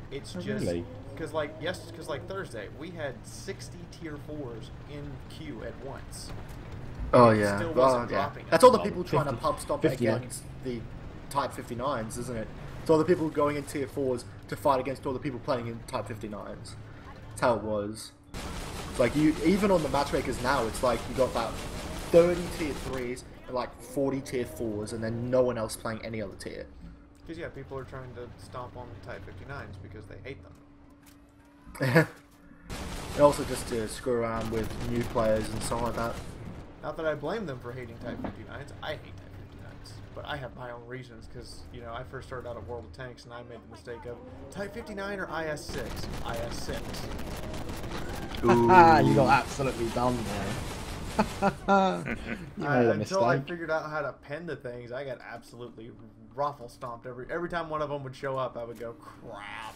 It's just because like Thursday we had 60 tier 4s in queue at once. Oh yeah, Still wasn't dropping. That's all the people trying to pub stomp 59. against the Type 59s, isn't it? It's all the people going in tier 4s to fight against all the people playing in Type 59s. That's how it was. It's like even on the matchmakers now, it's like you got about 30 tier 3s and like 40 tier 4s, and then no one else playing any other tier. Because yeah, people are trying to stomp on Type 59s because they hate them. And also just to screw around with new players and stuff like that. Not that I blame them for hating Type 59s. I hate Type 59s. But I have my own reasons because, you know, I first started out at World of Tanks and I made the mistake of Type 59 or IS-6? IS-6. You got absolutely done there. You made a mistake. Until I figured out how to pen the things, I got absolutely ruffle stomped. Every time one of them would show up, I would go, crap.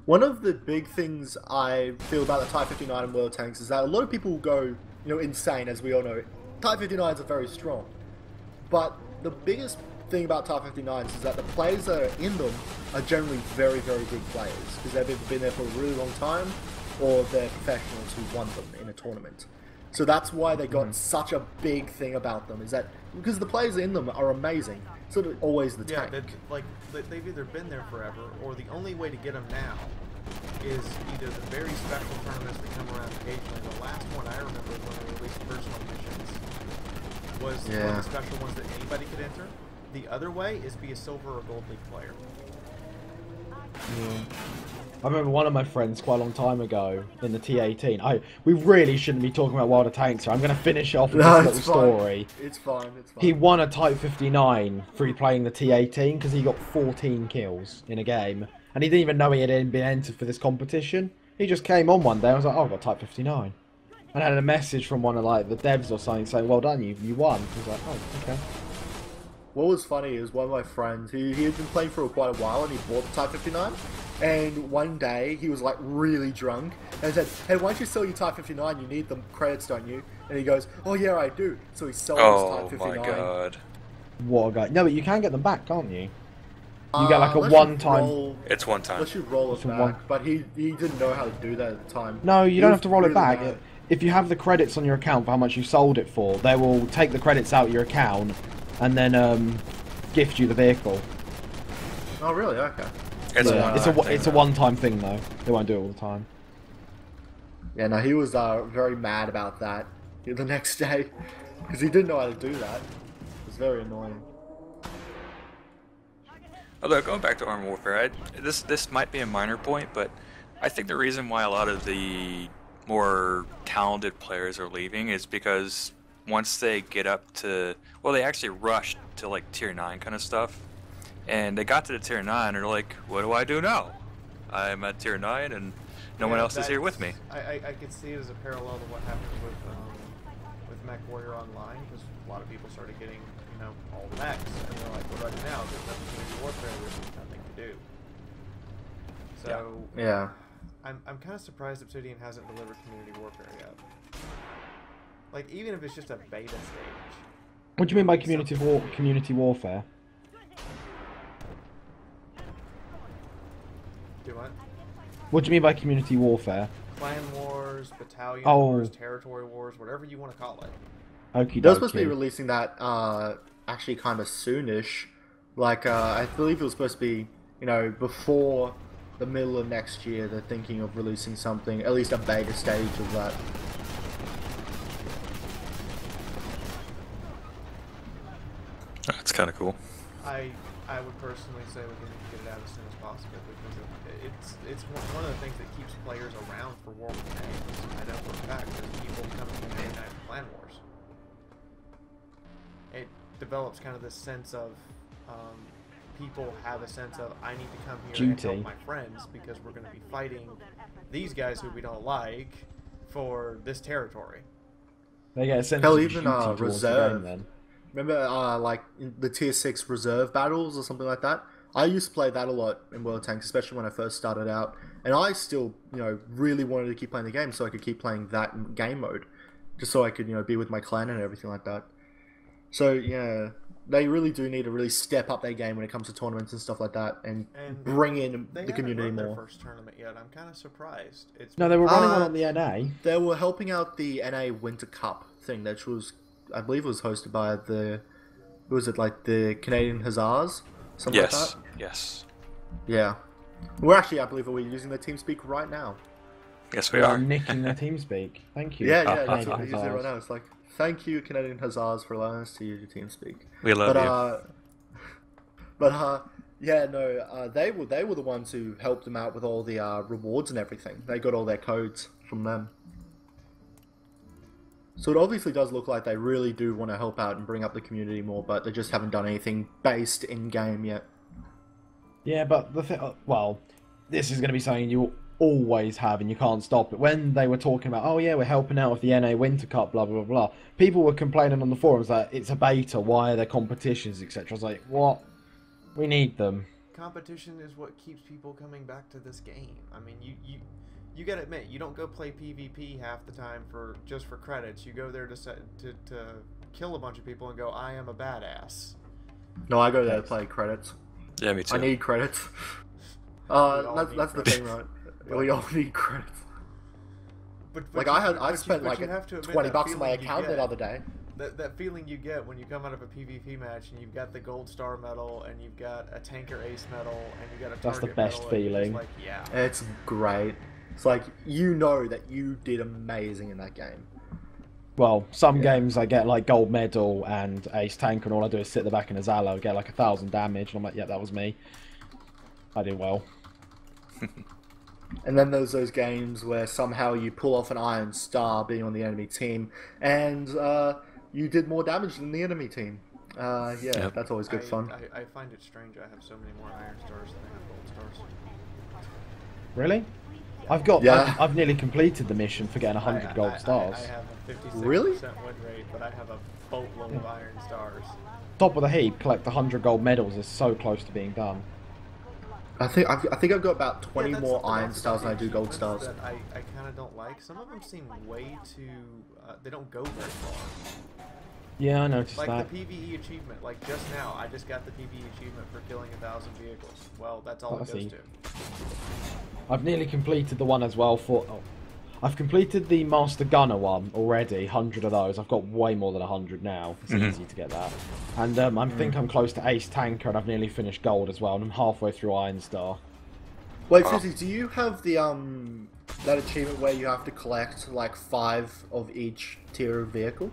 One of the big things I feel about the Type 59 and World of Tanks is that a lot of people go, you know, insane, as we all know. Type 59s are very strong. But the biggest thing about Type 59s is that the players that are in them are generally very, very good players. Because they've either been there for a really long time, or they're professionals who won them in a tournament. So that's why they got such a big thing about them. Is that because the players in them are amazing. So they're always the tank. They've either been there forever, or the only way to get them now is either the very special tournaments that come around occasionally. The last one I remember when they released personal missions was one of the special ones that anybody could enter. The other way is be a silver or gold league player. Yeah. I remember one of my friends quite a long time ago in the T18. We really shouldn't be talking about Wild of Tanks, so I'm going to finish it off with this little story. It's fine. He won a Type 59 through playing the T18 because he got 14 kills in a game. And he didn't even know he had been entered for this competition. He just came on one day and was like, oh, I've got Type 59. And I had a message from one of the devs or something saying, well done, you won. He was like, oh, okay. What was funny is one of my friends, he had been playing for quite a while and he bought the Type 59. And one day he was like really drunk and said, hey, why don't you sell your Type 59? You need the credits, don't you? And he goes, oh yeah, I do. So he sold his Type 59. Oh my god. What a guy. No, but you can get them back, can't you? You get like a one-time... It's one time. Unless you roll it back, but he didn't know how to do that at the time. No, you don't have to roll it back. If you have the credits on your account for how much you sold it for, they will take the credits out of your account and then gift you the vehicle. Oh really? Okay. It's a one-time thing though. They won't do it all the time. Yeah, no, he was very mad about that the next day because he didn't know how to do that. It was very annoying. Although, going back to Armed Warfare, this might be a minor point, but I think the reason why a lot of the more talented players are leaving is because once they get up to... Well, they actually rushed to, like, Tier 9 kind of stuff. And they got to the Tier 9, and they're like, what do I do now? I'm at Tier 9, and no one else is here with me. I could see it as a parallel to what happened with Mech Warrior Online, because a lot of people started getting... all the mechs, and they're like, what do I do now? There's nothing to do warfare, there's nothing to do. So, yeah. I'm kind of surprised Obsidian hasn't delivered Community Warfare yet. Like, even if it's just a beta stage. What do you mean by community warfare? Do what? What do you mean by community warfare? Clan wars, battalion wars, territory wars, whatever you want to call it. Okie They're supposed to be releasing that actually kind of soonish. Like, I believe it was supposed to be, before the middle of next year. They're thinking of releasing something, at least a beta stage of that. That's kind of cool. I would personally say we need to get it out as soon as possible because it's one of the things that keeps players around for World of Tanks. I know for a fact there's people coming in every night for Clan Wars. It develops kind of this sense of people have a sense of I need to come here and help my friends because we're going to be fighting these guys who we don't like for this territory. They get a sense of even reserve. Then. Remember, like the Tier 6 reserve battles or something like that? I used to play that a lot in World of Tanks, especially when I first started out. And I still, really wanted to keep playing the game so I could keep playing that game mode. Just so I could, be with my clan and everything like that. So, yeah, they really do need to really step up their game when it comes to tournaments and stuff like that. And bring in the community more. They haven't run their first tournament yet. I'm kind of surprised. No, they were running one on the NA. They were helping out the NA Winter Cup thing, which was... I believe it was hosted by the Canadian Hussars? Something like that? Yes. Yeah. We're actually, I believe, we're using their TeamSpeak right now. Yes, we are. Nicking their TeamSpeak. Thank you. Yeah, that's what we're using right now. It's like, thank you, Canadian Hussars, for allowing us to use your TeamSpeak. We love you. They were the ones who helped them out with all the rewards and everything. They got all their codes from them. So it obviously does look like they really do want to help out and bring up the community more, but they just haven't done anything based in-game yet. Yeah, but the thing... Well, this is going to be something you always have and you can't stop it. When they were talking about, oh yeah, we're helping out with the NA Winter Cup, blah, blah, blah, people were complaining on the forums that it's a beta, why are there competitions, etc. I was like, what? We need them. Competition is what keeps people coming back to this game. I mean, you gotta admit, you don't go play PvP half the time just for credits. You go there to kill a bunch of people and go, I am a badass. No, I go there to play credits. Yeah, me too. I need credits. That's the thing, right? We all need credits. Like you- I spent but like you have to admit $20 that on my feeling you account get. that other day. That feeling you get when you come out of a PvP match and you've got the gold star medal and you've got a tanker ace medal and you've got a That's the target best medal, and you're just feeling. like, yeah. It's great. It's like you know that you did amazing in that game. Well, some games I get like gold medal and ace tank, and all I do is sit at the back in a Zalo, get like 1,000 damage, and I'm like, yeah, that was me. I did well. And then there's those games where somehow you pull off an Iron Star being on the enemy team, and you did more damage than the enemy team. That's always good fun. I find it strange I have so many more iron stars than I have gold stars. Really? I've got. Yeah. I've nearly completed the mission for getting 100 gold stars. I have a 56% Really? win rate, but I have a boatload of iron stars. Top of the heap, collect 100 gold medals is so close to being done. I think I've got about 20 Yeah, that's more the Iron ones Stars than I do Gold achievements Stars. that I kind of don't like. Some of them seem way too... they don't go very far. Yeah, I noticed Like that. the PvE achievement. Like just now, I just got the PvE achievement for killing 1,000 vehicles. Well, that's all I it goes see. to. I've nearly completed the one as well for... Oh, I've completed the Master Gunner one already, 100 of those. I've got way more than 100 now. It's easy to get that. And I think I'm close to Ace Tanker, and I've nearly finished Gold as well, and I'm halfway through Iron Star. Wait, Fizzy, do you have the that achievement where you have to collect like 5 of each tier of vehicle?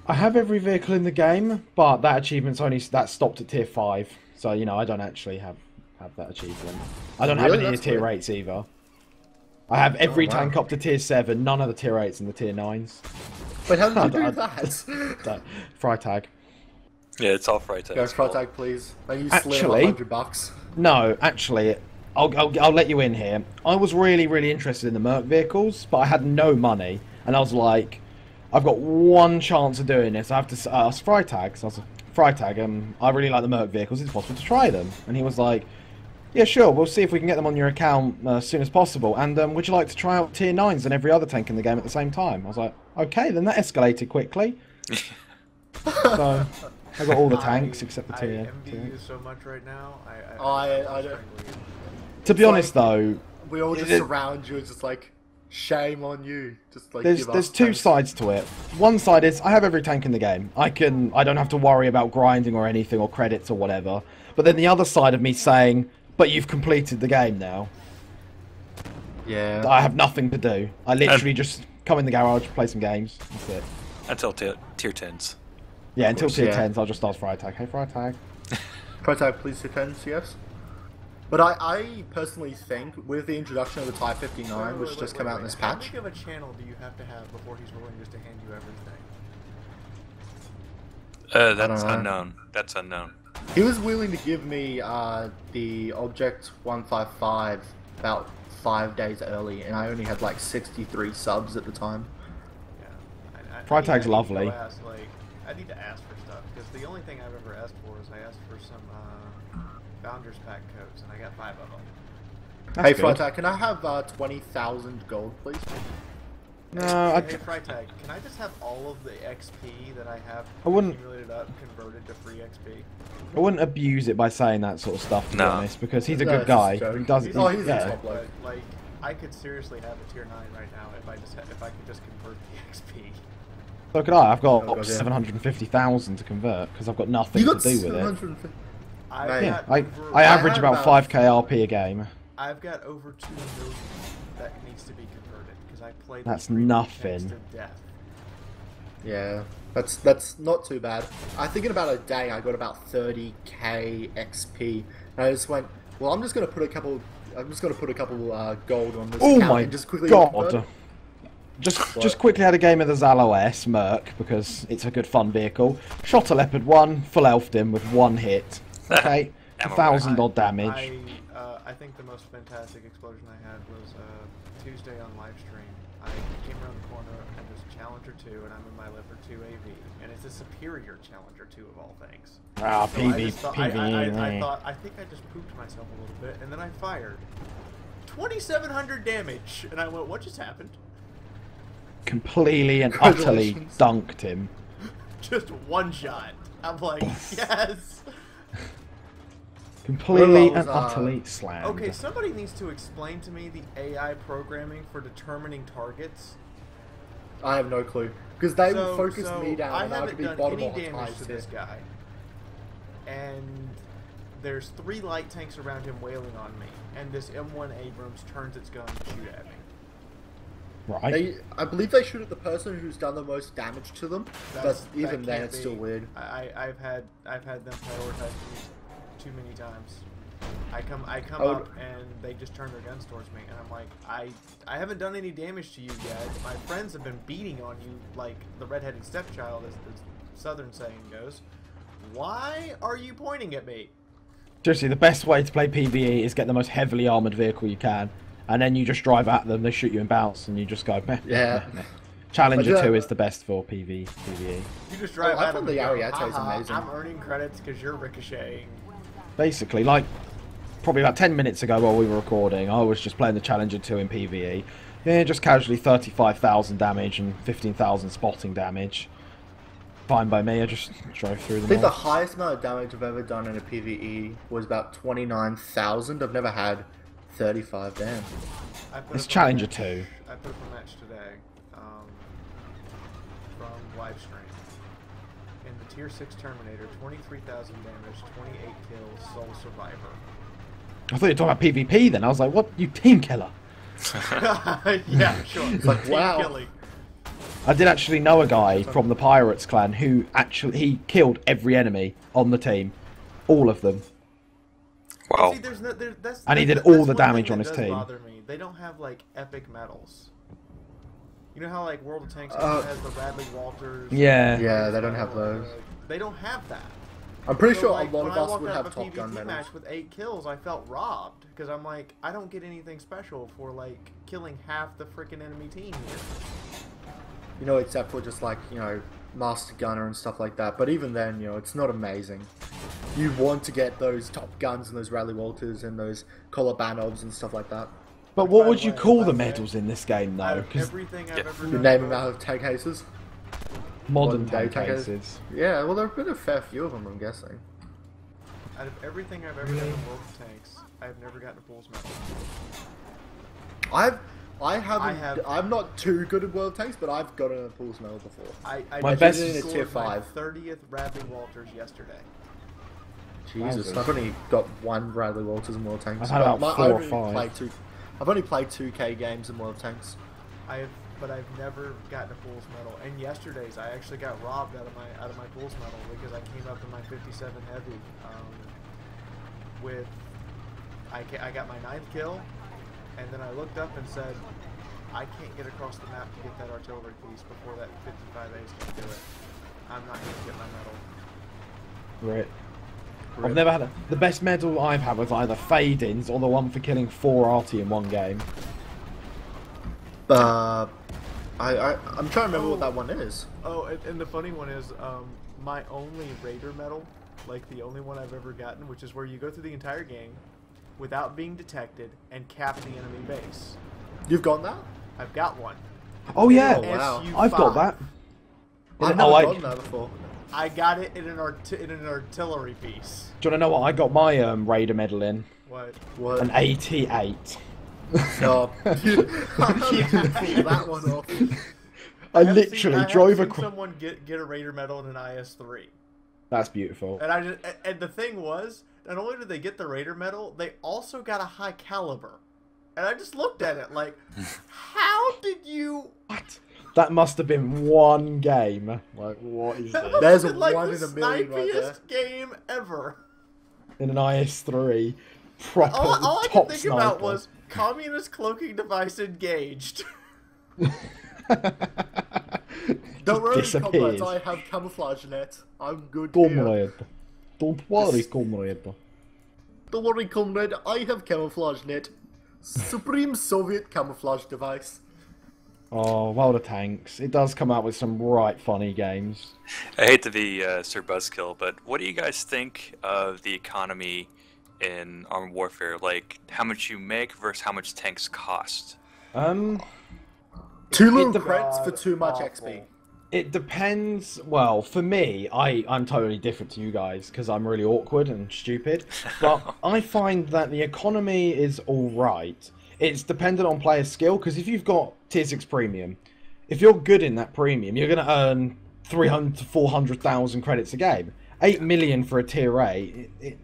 I have every vehicle in the game, but that achievement's only... That stopped at tier 5. So, you know, I don't actually have that achievement. I don't have Really? any That's tier weird. 8s either. I have every wow. tank up to tier 7, none of the tier 8s and the tier 9s. Wait, how did you I- do that? That Freitag. Yeah, it's all Freitag. Go Frotag, please. Maybe you slid Actually- $100. No, actually, I'll let you in here. I was really interested in the Merc vehicles, but I had no money, and I was like, I've got one chance of doing this. I have to ask Freitag. So I was like, Freitag, I really like the Merc vehicles. Is it possible to try them? And he was like, yeah, sure. We'll see if we can get them on your account as soon as possible. And would you like to try out tier 9s and every other tank in the game at the same time? I was like, okay, then that escalated quickly. So I got all the tanks except the tier. I envy you so much right now. I don't- To be honest, though, We all just It- surround you and just like, shame on you. Just like there's give us two tanks. sides to it. One side is I have every tank in the game. I don't have to worry about grinding or anything or credits or whatever. But then the other side of me saying, but you've completed the game now. Yeah. I have nothing to do. I literally just come in the garage, play some games. That's it. Until tier 10s. Yeah, until course, tier yeah. 10s, I'll just ask Freitag. Hey, Freitag. Protag, please defend, yes. But I personally think with the introduction of the Type 59, which just came out in this How patch, big of a channel do you have to have before he's willing just to hand you everything? That's know. unknown. That's unknown. he was willing to give me the Object 155 about 5 days early, and I only had like 63 subs at the time. Yeah. Freitag's I need to go lovely. ask, I need to ask for stuff because the only thing I've ever asked for is I asked for some Founders Pack codes, and I got 5 of them. Hey good. Freitag, can I have 20,000 gold, please? No, Hey Freitag, can I just have all of the XP that I have I wouldn't- accumulated up converted to free XP? I wouldn't abuse it by saying that sort of stuff, to be No. honest, because he's a No, good it's just guy. a joke. He does. He's He, a yeah. top bloke. But I could seriously have a tier 9 right now if I could just convert the XP. So could I. I've got Oh, God, yeah. 750,000 to convert because I've got nothing You to got do with it. 750. I've Mate. Yeah, got I over, average have about about- 5k RP a game. I've got over 2 million that needs to be converted because I played. That's these freaking nothing. tanks to death. Yeah, that's not too bad. I think in about a day I got about 30k XP, and I just went, well, I'm just gonna put a couple gold on this Oh account my and just quickly god! convert it. Just quickly had a game of the Zalo S Merc because it's a good fun vehicle. Shot a Leopard 1, full elfed him with 1 hit. Okay, Ammo 1,000 odd damage. I think the most fantastic explosion I had was Tuesday on live stream. I came around the corner and there's Challenger 2, and I'm in my Leopard 2 AV, and it's a superior Challenger 2 of all things. Ah, So I PV, just thought- PvE. I think I just pooped myself a little bit, and then I fired 2,700 damage, and I went, what just happened? Completely and utterly Congratulations. dunked him. Just one shot. I'm like, yes. Completely Well, and utterly slammed. Okay, somebody needs to explain to me the AI programming for determining targets. I have no clue. Because they will focus me down I and I haven't could be done bottom any of damage ties to here. this guy. And there's 3 light tanks around him wailing on me. And this M1 Abrams turns its gun to shoot at me. Right. I believe they shoot at the person who's done the most damage to them, but even then, it's still weird. I've had them prioritize me too many times. I come Oh. up and they just turn their guns towards me, and I'm like, I haven't done any damage to you yet. My friends have been beating on you like the redheaded stepchild, as the southern saying goes. Why are you pointing at me? Seriously, the best way to play PvE is get the most heavily armoured vehicle you can, and then you just drive at them, they shoot you and bounce, and you just go, meh, Yeah. meh, meh. Challenger But, 2 is the best for PvE. You just drive I at thought them the and go, Ariete is "Haha, amazing." I'm earning credits because you're ricocheting. Basically, like, probably about 10 minutes ago while we were recording, I was just playing the Challenger 2 in PvE. Yeah, just casually 35,000 damage and 15,000 spotting damage. Fine by me, I just drove through I them think the all. highest amount of damage I've ever done in a PvE was about 29,000. I've never had 35, damn. I put It's up a Challenger match- 2. I put up a match today from Livestream. In the Tier 6 Terminator, 23,000 damage, 28 kills, sole survivor. I thought you were talking about PvP then. I was like, what? You team killer. Yeah, sure. It's like, team wow. killing. I did actually know a guy from the Pirates clan who he killed every enemy on the team. All of them. Wow. See, there's no, that's, And he that's- did all that's the one damage thing on that his does team. Bother me. They don't have like epic medals. You know how like World of Tanks has the Radley Walters. Yeah. Yeah, they don't have those. They don't have that. I'm pretty So, sure like, a lot when of I us walked would out have of a Top Gun PvP medals. match with 8 kills, I felt robbed because I'm like, I don't get anything special for like killing half the freaking enemy team here. You know, except for just like, you know, Master Gunner and stuff like that. But even then, you know, it's not amazing. You want to get those Top Guns and those Rally Walters and those Kolobanovs and stuff like that. But what By would the you way, call by the the way, medals in this game Out though? of Because everything I've Yeah. ever You done, name them out of tank cases. modern day tank cases. cases. Yeah, well, there have been a fair few of them, I'm guessing. out of everything I've ever done in World of Tanks, I've never gotten a Fool's Medal. I'm not too good at World Tanks, but I've gotten a Pools medal before. I My just best- in a scored tier my 5. 30th Radley Walters yesterday. Jesus, Wowzers. I've only got one Bradley Walters in World Tanks. I've had about But 4 I've or only 5. I've only played 2K games in World Tanks. But I've never gotten a Fool's Medal. And yesterday's, I actually got robbed out of my Fool's Medal because I came up in my 57 heavy with I got my 9th kill, and then I looked up and said, I can't get across the map to get that artillery piece before that 55A's can do it. I'm not going to get my medal. Right. I've never had the best medal I've had was either fade-ins or the one for killing 4 arty in one game. I'm trying to remember what that one is. Oh, and the funny one is, my only Raider medal, like the only one I've ever gotten, which is where you go through the entire game without being detected and cap the enemy base. You've got that? I've got one. Oh yeah, Oh, wow. I've got that. I've Oh, never gotten that before. I got it in an artillery piece. Do you want to know what I got my Raider medal in? What? What? An 88. No. How did you pull that one off? I have literally seen drove across. someone get a Raider medal in an IS-3. That's beautiful. And the thing was, not only did they get the Raider medal, they also got a high caliber. And I just looked at it like, how did you? What? That must have been one game. Like, what is That this? must There's have been like one the in a million right there. snipiest game ever. In an IS-3, proper All I top could think sniper. about was communist cloaking device engaged. Don't worry, disappears. comrades, I have camouflage net. I'm good here. Comrade. Don't worry, comrade. Don't worry, comrade, I have camouflage net. Supreme Soviet camouflage device. Oh, World of Tanks. It does come out with some right funny games. I hate to be Sir Buzzkill, but what do you guys think of the economy in Armored Warfare? Like, how much you make versus how much tanks cost? Too little dep- credits for too much awful. XP. It depends. Well, for me, I'm totally different to you guys because I'm really awkward and stupid. But I find that the economy is all right. It's dependent on player skill because if you've got tier 6 premium, if you're good in that premium, you're going to earn 300 to 400,000 credits a game. 8 million for a tier 8, it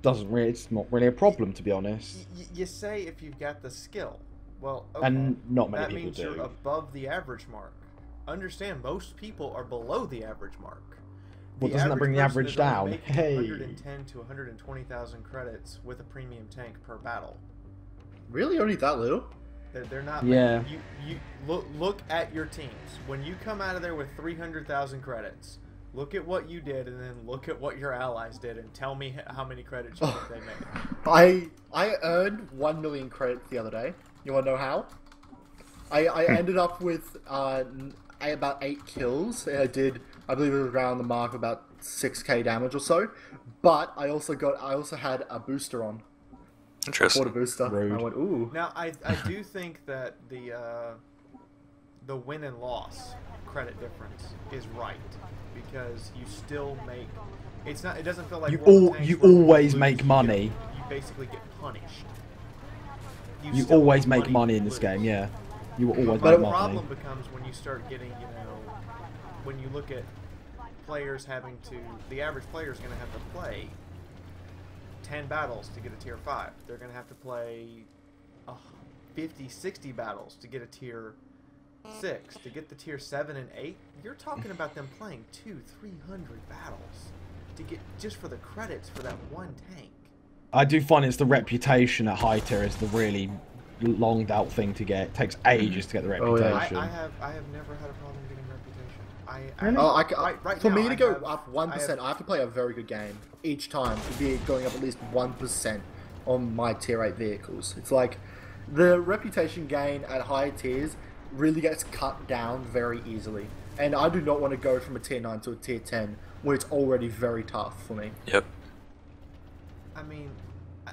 doesn't really. It's not really a problem, to be honest. You say if you've got the skill. Well, okay. And not many that people means do. You're above the average mark. Understand, most people are below the average mark. Well, doesn't that bring the person average is only down? making Hey. 110 to 120,000 credits with a premium tank per battle. Really, only that little? They're not. Yeah. You look at your teams. When you come out of there with 300,000 credits, look at what you did, and then look at what your allies did, and tell me how many credits you think they made. I earned 1 million credits the other day. You want to know how? I ended up with about 8 kills. I did, I believe it was around the mark of about 6k damage or so. But I also had a booster on. Interesting. Bought a booster. Rude. I went, ooh. Now, I do think that the win and loss credit difference is right, because you still make. It doesn't feel like You World of Tanks you where when always lose, make money. You basically get punished. You still always make make money in this lose. game, yeah. You will always But make the money. problem becomes when you start getting, when you look at players having to, the average player is going to have to play 10 battles to get a tier 5. They're going to have to play 50, 60 battles to get a tier 6. To get the tier 7 and 8, you're talking about them playing 200-300 battles to get just for the credits for that one tank. I do find it's the reputation at high tier is the really longed out thing to get. It takes ages to get the Oh, yeah. reputation. I have never had a problem getting reputation. For now, me to go have- up 1%, I have to play a very good game each time to be going up at least 1% on my tier 8 vehicles. It's like the reputation gain at higher tiers really gets cut down very easily. And I do not want to go from a tier 9 to a tier 10 where it's already very tough for me. Yep. I mean,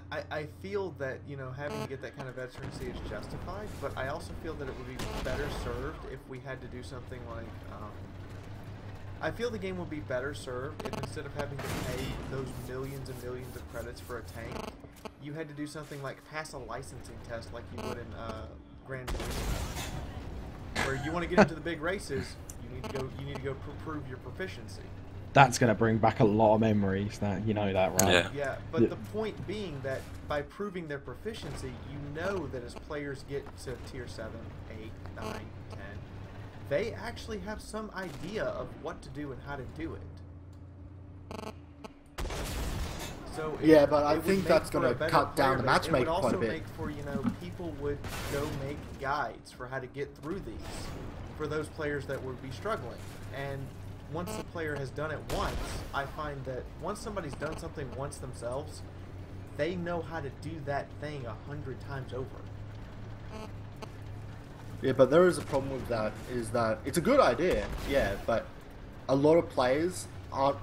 I feel that, having to get that kind of veterancy is justified, but I also feel that it would be better served if we had to do something like, I feel the game would be better served if instead of having to pay those millions and millions of credits for a tank, you had to do something like pass a licensing test like you would in Grand Turismo, where you want to get into the big races, you need to go prove your proficiency. That's going to bring back a lot of memories. You know that, right? Yeah. Yeah, but the point being that by proving their proficiency, you know that as players get to tier 7, 8, 9, 10, they actually have some idea of what to do and how to do it. So Yeah, but I would think make that's for gonna a better cut down player the base. matchmaking It would quite a also bit. make for, people would go make guides for how to get through these for those players that would be struggling. And once the player has done it once, I find that once somebody's done something once themselves, they know how to do that thing 100 times over. Yeah, but there is a problem with that, is that it's a good idea, yeah, but a lot of players aren't,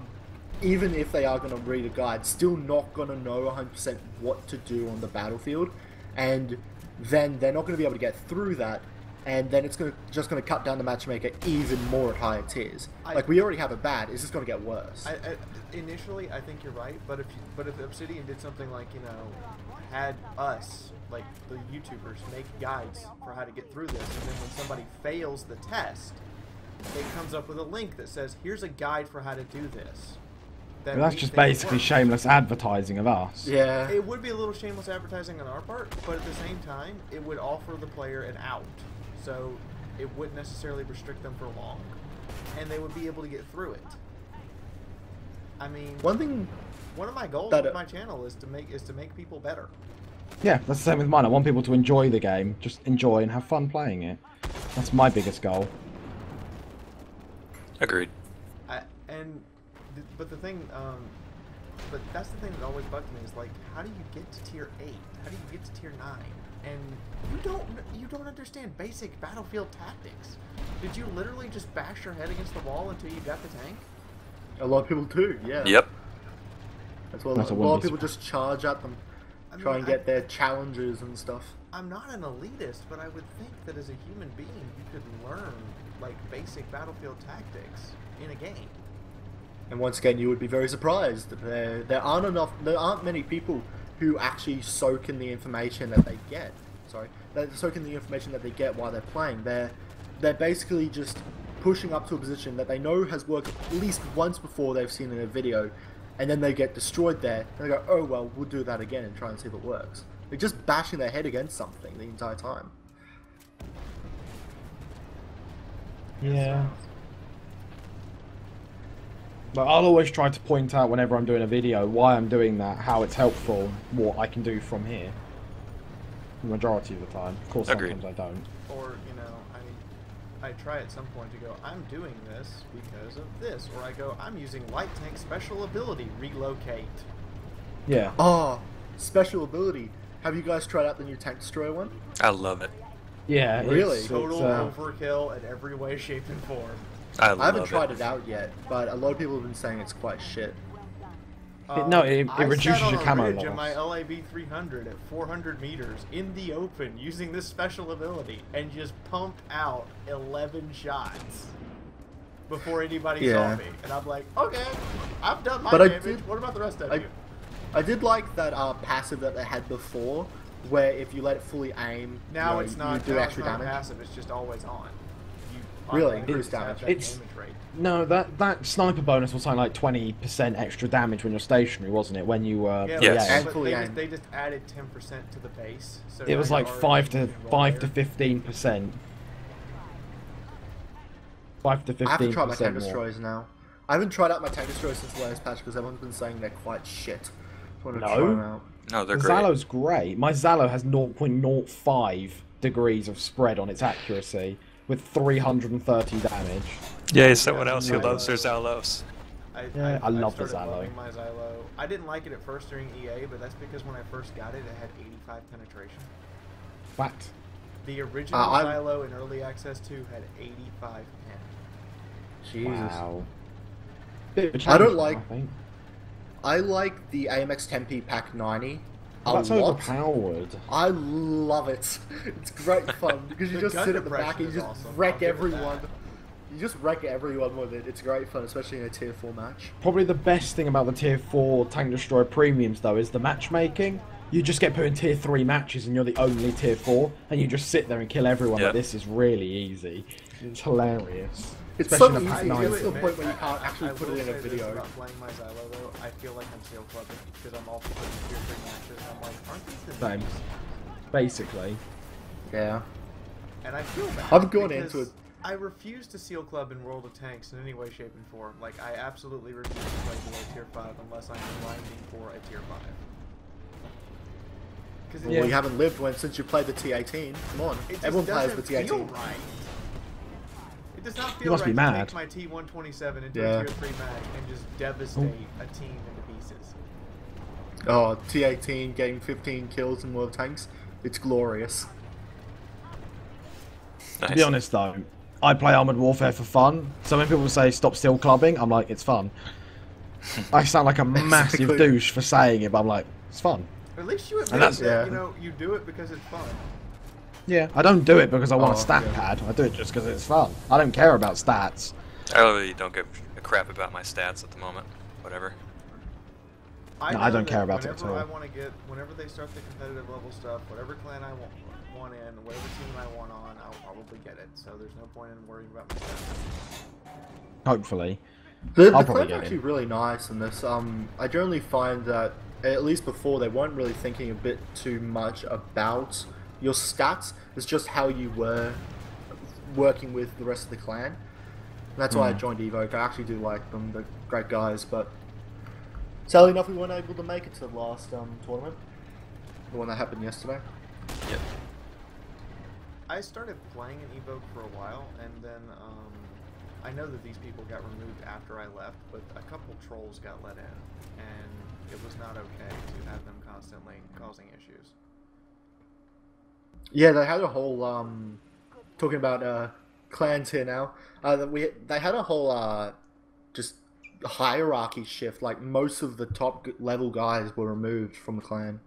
even if they are going to read a guide, still not going to know 100% what to do on the battlefield, and then they're not going to be able to get through that, and then it's just going to cut down the matchmaker even more at higher tiers. Like, we already have it bad, it's just going to get worse. Initially, I think you're right, but if Obsidian did something like, had us, like the YouTubers, make guides for how to get through this, and then when somebody fails the test, it comes up with a link that says, here's a guide for how to do this. But that's just basically shameless advertising of us. Yeah. It would be a little shameless advertising on our part, but at the same time, it would offer the player an out. So it wouldn't necessarily restrict them for long, and they would be able to get through it. I mean, one of my goals with my channel is to make people better. Yeah, that's the same with mine. I want people to enjoy the game, just enjoy and have fun playing it. That's my biggest goal. Agreed. But the thing, but that's the thing that always bugged me is like, how do you get to tier 8? How do you get to tier 9? And you don't understand basic battlefield tactics. Did you literally just bash your head against the wall until you got the tank? A lot of people do, yeah. Yep. That's what a lot of people just charge at them, try and get their challenges and stuff. I'm not an elitist, but I would think that as a human being, you could learn like basic battlefield tactics in a game. And once again, you would be very surprised. There aren't many people who actually soak in the information that they get. They soak in the information that they get while they're playing. They're basically just pushing up to a position that they know has worked at least once before they've seen in a video, and then they get destroyed there, and they go, oh well, we'll do that again and try and see if it works. They're just bashing their head against something the entire time. Yeah. But I'll always try to point out whenever I'm doing a video why I'm doing that, how it's helpful, what I can do from here. The majority of the time. Of course, sometimes I don't. Or, you know, I try at some point to go, I'm doing this because of this. Or I go, I'm using light tank special ability, relocate. Yeah. Oh, special ability. Have you guys tried out the new Tank Destroyer one? I love it. Yeah. Really? Total overkill in every way, shape, and form. I haven't tried it out yet, but a lot of people have been saying it's quite shit. It reduces your camo I sat on a ridge loss. in my LAB 300 at 400 meters in the open using this special ability and just pumped out 11 shots before anybody saw me. And I'm like, okay, I've done my damage. What about the rest of you? I did like that passive that they had before, where if you let it fully aim, now you it's not, do extra damage. Passive, it's just always on. Really? Increased damage. No, that sniper bonus was something like 20% extra damage when you're stationary, wasn't it? When you they just added 10% to the base. So it was like 5 to 15%. 5 to 15%. I haven't tried my tank destroyers now. I haven't tried out my tank destroyers since the latest patch because everyone's been saying they're quite shit. No, they're great. Zalo's great. My Zalo has 0.05 degrees of spread on its accuracy with 330 damage. Yeah, someone else who loves their Zalos. I love the Zalo. My Zalo. I didn't like it at first during EA, but that's because when I first got it, it had 85 penetration. What? The original Zalo in early access 2 had 85 pen. Jesus. Wow. I don't like. I like the AMX 10P Pack 90. That's overpowered. I love it. It's great fun because you just sit at the back and you just wreck everyone. You just wreck everyone with it. It's great fun, especially in a tier 4 match. Probably the best thing about the tier 4 Tank Destroyer premiums though is the matchmaking. You just get put in tier 3 matches and you're the only tier 4 and you just sit there and kill everyone. Like, this is really easy. It's hilarious. It's so easy. It's to the point where you can't actually put it in a video. About playing my Xylo though, I feel like I'm seal clubbing because I'm also playing tier 3 matches and I'm like, aren't these the same? Basically. Yeah. And I feel bad. I've gone into it. I refuse to seal club in World of Tanks in any way, shape, and form. Like, I absolutely refuse to play below tier 5 unless I'm grinding for a tier 5. Well, you haven't lived since you played the T18. Come on, everyone plays the T18. Feel right. It does not feel right to mad. take my T127 into a tier 3 match and just devastate a team into pieces. Oh, T18 getting 15 kills in World of Tanks. It's glorious. Nice. To be honest though, I play Armored Warfare for fun, so when people say stop still clubbing, I'm like, it's fun. I sound like a massive douche for saying it, but I'm like, it's fun. At least you admit that, you know, you do it because it's fun. Yeah, I don't do it because I want a stat pad. I do it just because it's fun. I don't care about stats. I really don't give a crap about my stats at the moment. Whatever. I don't care about it at all. Whenever they start the competitive level stuff, whatever clan I want in, whatever team I want on, I'll probably get it. So there's no point in worrying about my stats. Hopefully. The clan's actually really nice in this. I generally find that, at least before, they weren't really thinking a bit too much about your stats. It's just how you were working with the rest of the clan. And that's why I joined Evoke. I actually do like them. They're great guys, but sadly enough, we weren't able to make it to the last tournament. The one that happened yesterday. Yep. I started playing in Evoke for a while, and then I know that these people got removed after I left, but a couple trolls got let in, and it was not okay to have them constantly causing issues. Yeah, they had a whole talking about clans here now. They had a whole just hierarchy shift. Like, most of the top level guys were removed from the clan.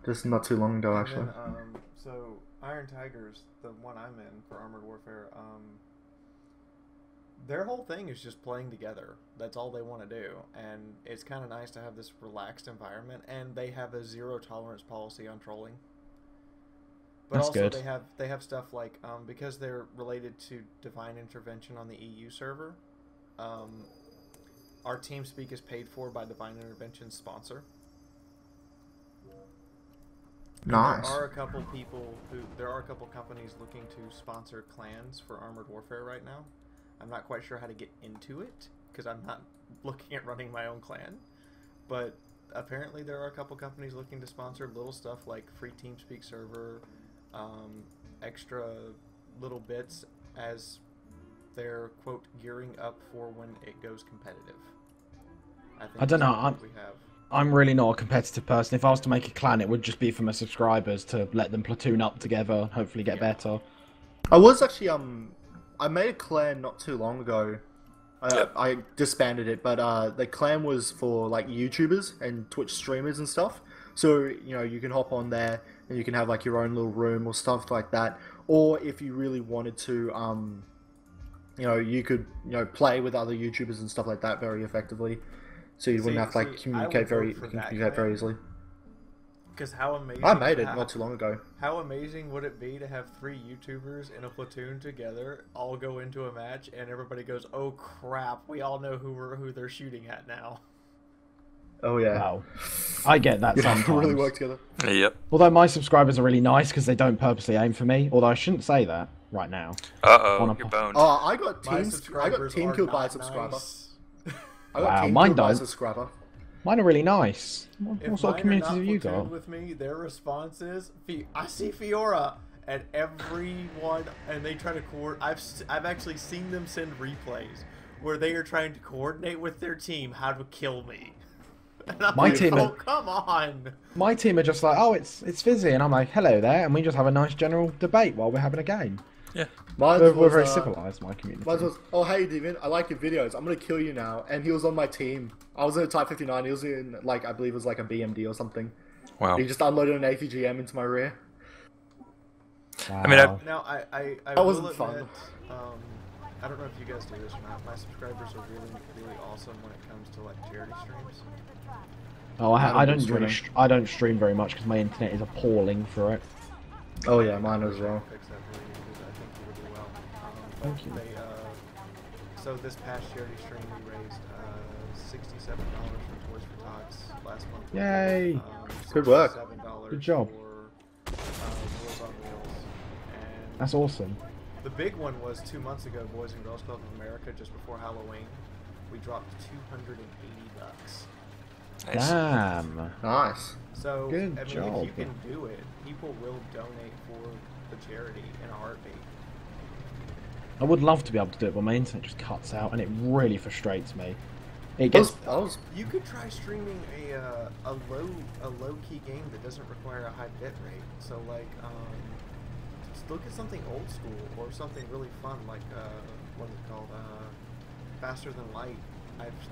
Just not too long ago, actually. Then, so Iron Tigers, the one I'm in for Armored Warfare, their whole thing is just playing together. That's all they want to do, and it's kind of nice to have this relaxed environment. And they have a zero tolerance policy on trolling. But That's also good. they have stuff like because they're related to Divine Intervention on the EU server. Our TeamSpeak is paid for by Divine Intervention's sponsor. Nice. There are a couple companies looking to sponsor clans for Armored Warfare right now. I'm not quite sure how to get into it because I'm not looking at running my own clan. But apparently there are a couple companies looking to sponsor little stuff like free TeamSpeak server, extra little bits as they're, quote, gearing up for when it goes competitive. I don't know. I'm really not a competitive person. If I was to make a clan, it would just be for my subscribers to let them platoon up together, hopefully get better. I was actually I made a clan not too long ago. I disbanded it, but the clan was for like YouTubers and Twitch streamers and stuff. So you can hop on there and you can have like your own little room or stuff like that. Or if you really wanted to, you could play with other YouTubers and stuff like that very effectively. So you wouldn't have to like communicate very easily. Because how amazing! I made it not too long ago. How amazing would it be to have 3 YouTubers in a platoon together, all go into a match, and everybody goes, "Oh crap! We all know who they're shooting at now." Oh yeah. Wow. I get that sometimes. Really work together. Yep. Although my subscribers are really nice because they don't purposely aim for me. Although I shouldn't say that right now. You're boned. Oh, I got My team subscribers killed by a not subscriber. nice. I got team mine killed by a don't. subscriber. Mine are really nice. If What sort of mine are communities not have you platooned got? with me, their response is, "I see Fiaura," and everyone, and they try to coordinate. I've actually seen them send replays where they are trying to coordinate with their team how to kill me. And I'm My like, team oh are- come on! My team are just like, oh, it's Fizzy, and I'm like, hello there, and we just have a nice general debate while we're having a game. Yeah. We're very civilized, my community. Mine was, oh hey Devin, I like your videos. I'm gonna kill you now. And he was on my team. I was in a Type 59. He was in I believe it was like a BMD or something. Wow. He just unloaded an ATGM into my rear. Wow. I mean, Now I That wasn't will fun. admit, I don't know if you guys do this or not. My subscribers are really awesome when it comes to like charity streams. Oh, I don't streaming. really. I don't stream very much because my internet is appalling for it. Oh yeah, mine as well. Fix that for you because I think you would do well. Thank you. So this past charity stream we raised $67 for Toys for Tots last month. Yay! Good work. $7 Good job. For Meals on Wheels. And That's awesome. the big one was 2 months ago, Boys and Girls Club of America, just before Halloween. We dropped $280. Nice. Damn. Nice. So, Good I mean, job. if you can do it, people will donate for the charity in a heartbeat. I would love to be able to do it, but my internet just cuts out, and it really frustrates me. It gets. You could try streaming a low key game that doesn't require a high bit rate. So like just look at something old school or something really fun like what is it called? Faster Than Light.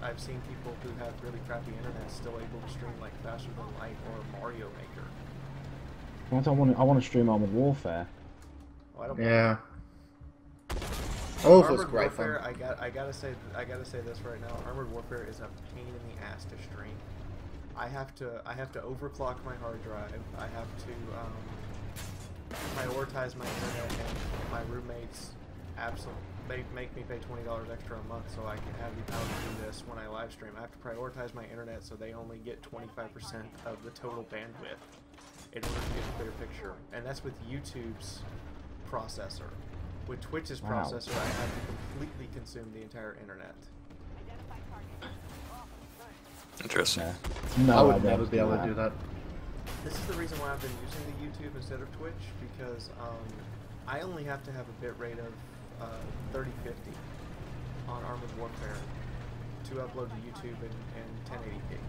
I've seen people who have really crappy internet still able to stream like Faster Than Light or Mario Maker. I don't want to. I want to stream Armored Warfare. Oh, I don't Yeah. Oh, it was Armored great Warfare, fun. I gotta say this right now. Armored Warfare is a pain in the ass to stream. I have to overclock my hard drive. I have to prioritize my internet, and my roommates they make me pay $20 extra a month so I can have the power to do this when I live stream. I have to prioritize my internet so they only get 25% of the total bandwidth in order to get a clear picture, and that's with YouTube's processor. With Twitch's Wow. processor, I have to completely consume the entire internet. Interesting. Yeah. No, I would idea never how be able to do that. This is the reason why I've been using the YouTube instead of Twitch, because I only have to have a bit rate of 3050 on Armored Warfare to upload to YouTube in 1080p.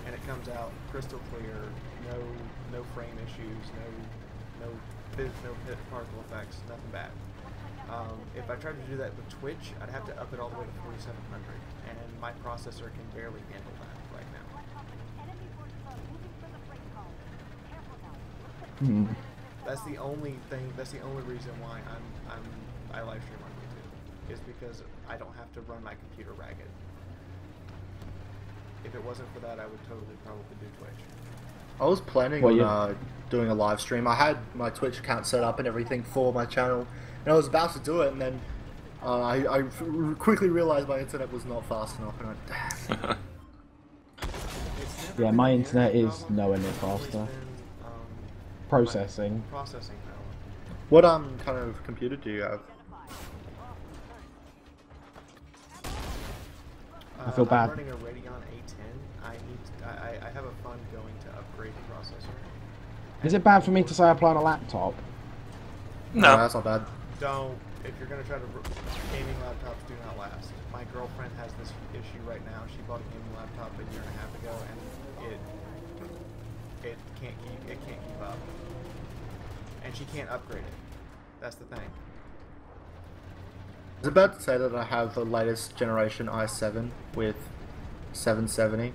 And it comes out crystal clear, no frame issues, no pit particle effects, nothing bad. If I tried to do that with Twitch, I'd have to up it all the way to 4700, and my processor can barely handle that right now. That's the only thing. That's the only reason why I live stream on YouTube, is because I don't have to run my computer ragged. If it wasn't for that, I would totally probably do Twitch. I was planning on doing a live stream. I had my Twitch account set up and everything for my channel, and I was about to do it, and then I quickly realized my internet was not fast enough, and I Yeah, my internet is nowhere near faster. Processing. Processing power. What kind of computer do you have? I feel bad. I'm running a Radeon A10. I have a fund going to upgrade the processor. Is it bad for me to say I play on a laptop? No. That's not bad. Don't. If you're gonna try to gaming laptops do not last. My girlfriend has this issue right now. She bought a gaming laptop a year and a half ago, and it can't keep up, and she can't upgrade it. That's the thing. I was about to say that I have the latest generation i7 with 770.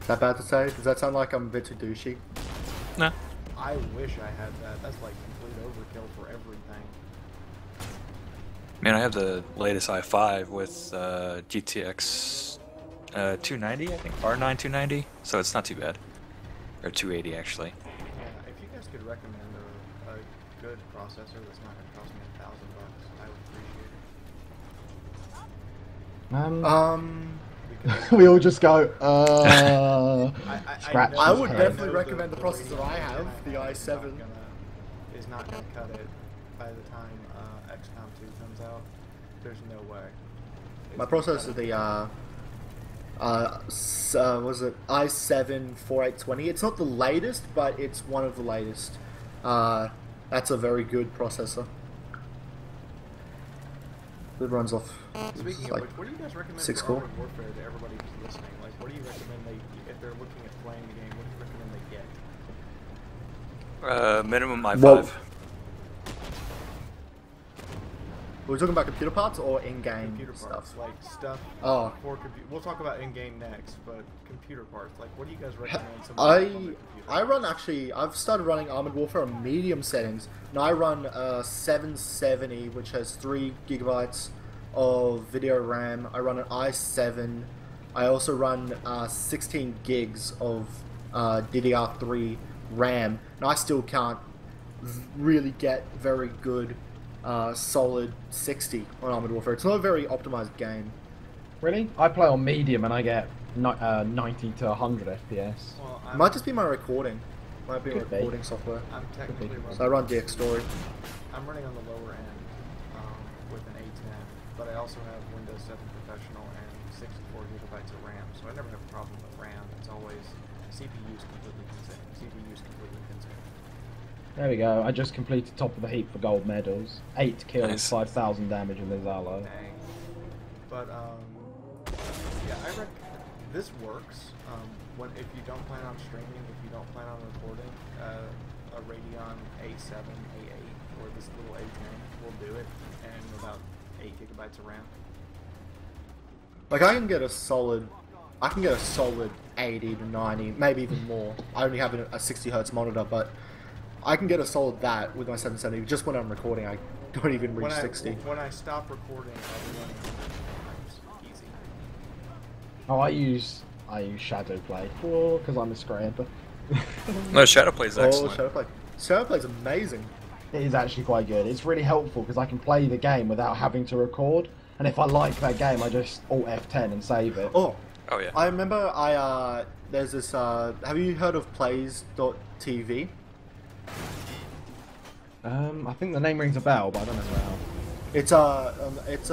Is that bad to say? Does that sound like I'm a bit too douchey? No. I wish I had that. That's like complete overkill for everything. Man, I have the latest i5 with GTX 290, I think, R9 290, so it's not too bad. Or 280, actually. Yeah, if you guys could recommend a good processor that's not going to cost me $1,000, I would appreciate it. We all just go, scratch I his would head. definitely recommend the processor I have, the i7. Is not going to cut it by the time XCOM 2 comes out. There's no way. My processor, the was it i7 4820? It's not the latest, but it's one of the latest. That's a very good processor. It runs off. Speaking of like which, what do you guys recommend 6 for core. Armored Warfare to everybody who's listening? Like, what do you recommend if they're looking at playing the game, what do you recommend they get? Minimum i5. Well, We're talking about computer parts or in-game Computer parts, stuff? like stuff Oh. for computer. We'll talk about in-game next, but computer parts, like, what do you guys recommend? Somebody on their computer? I run actually. I've started running Armored Warfare on medium settings, and I run 770, which has 3 gigabytes of video RAM. I run an i7. I also run 16 gigs of DDR3 RAM, and I still can't really get very good solid 60 on Armored Warfare. It's not a very optimized game. Really? I play on medium and I get 90 to 100 FPS. Well, It might just be my recording. Might be my Could be. recording software. I'm technically running. So I run DX Story. I'm running on the lower end with an A10, but I also have Windows 7 Professional and 64 gigabytes of RAM, so I never have a problem with RAM. It's always CPU's completely consumed. CPU's completely consumed. There we go. I just completed top of the heap for gold medals. 8 kills, Nice. 5,000 damage in the Zalo. Dang. But yeah, I reckon this works. If you don't plan on streaming, if you don't plan on recording, a Radeon A7, A8, or this little A10 will do it, and about 8 gigabytes of RAM. Like I can get a solid 80 to 90, maybe even more. I only have a 60 hertz monitor, but I can get a solid that with my 770. Just when I'm recording, I don't even reach 60. When I stop recording, I'll be running 100 times. Easy. Oh, I use Shadowplay because I'm a scraper. No, Shadowplay is Oh, excellent. Shadowplay. Shadowplay's amazing. It is actually quite good. It's really helpful because I can play the game without having to record. And if I like that game, I just Alt F10 and save it. Oh, Oh yeah. I remember there's this, have you heard of plays.tv? I think the name rings a bell, but I don't know how. It's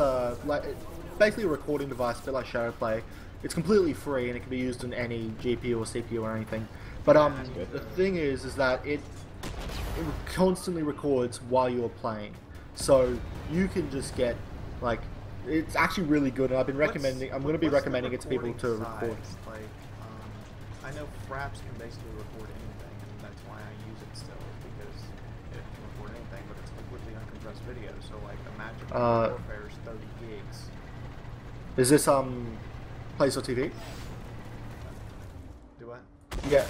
basically a recording device, a bit like Shadowplay. It's completely free and it can be used on any GPU or CPU or anything. But the thing is that it constantly records while you're playing, so you can just get like it's actually really good. And I've been recommending. I'm going to be recommending it to people to record. Like, I know Fraps can basically record anything, and that's why I use it still, because it can record anything, but it's completely uncompressed video. So like, imagine Warfare is 30 gigs. Is this plays.tv? Do what? Yeah,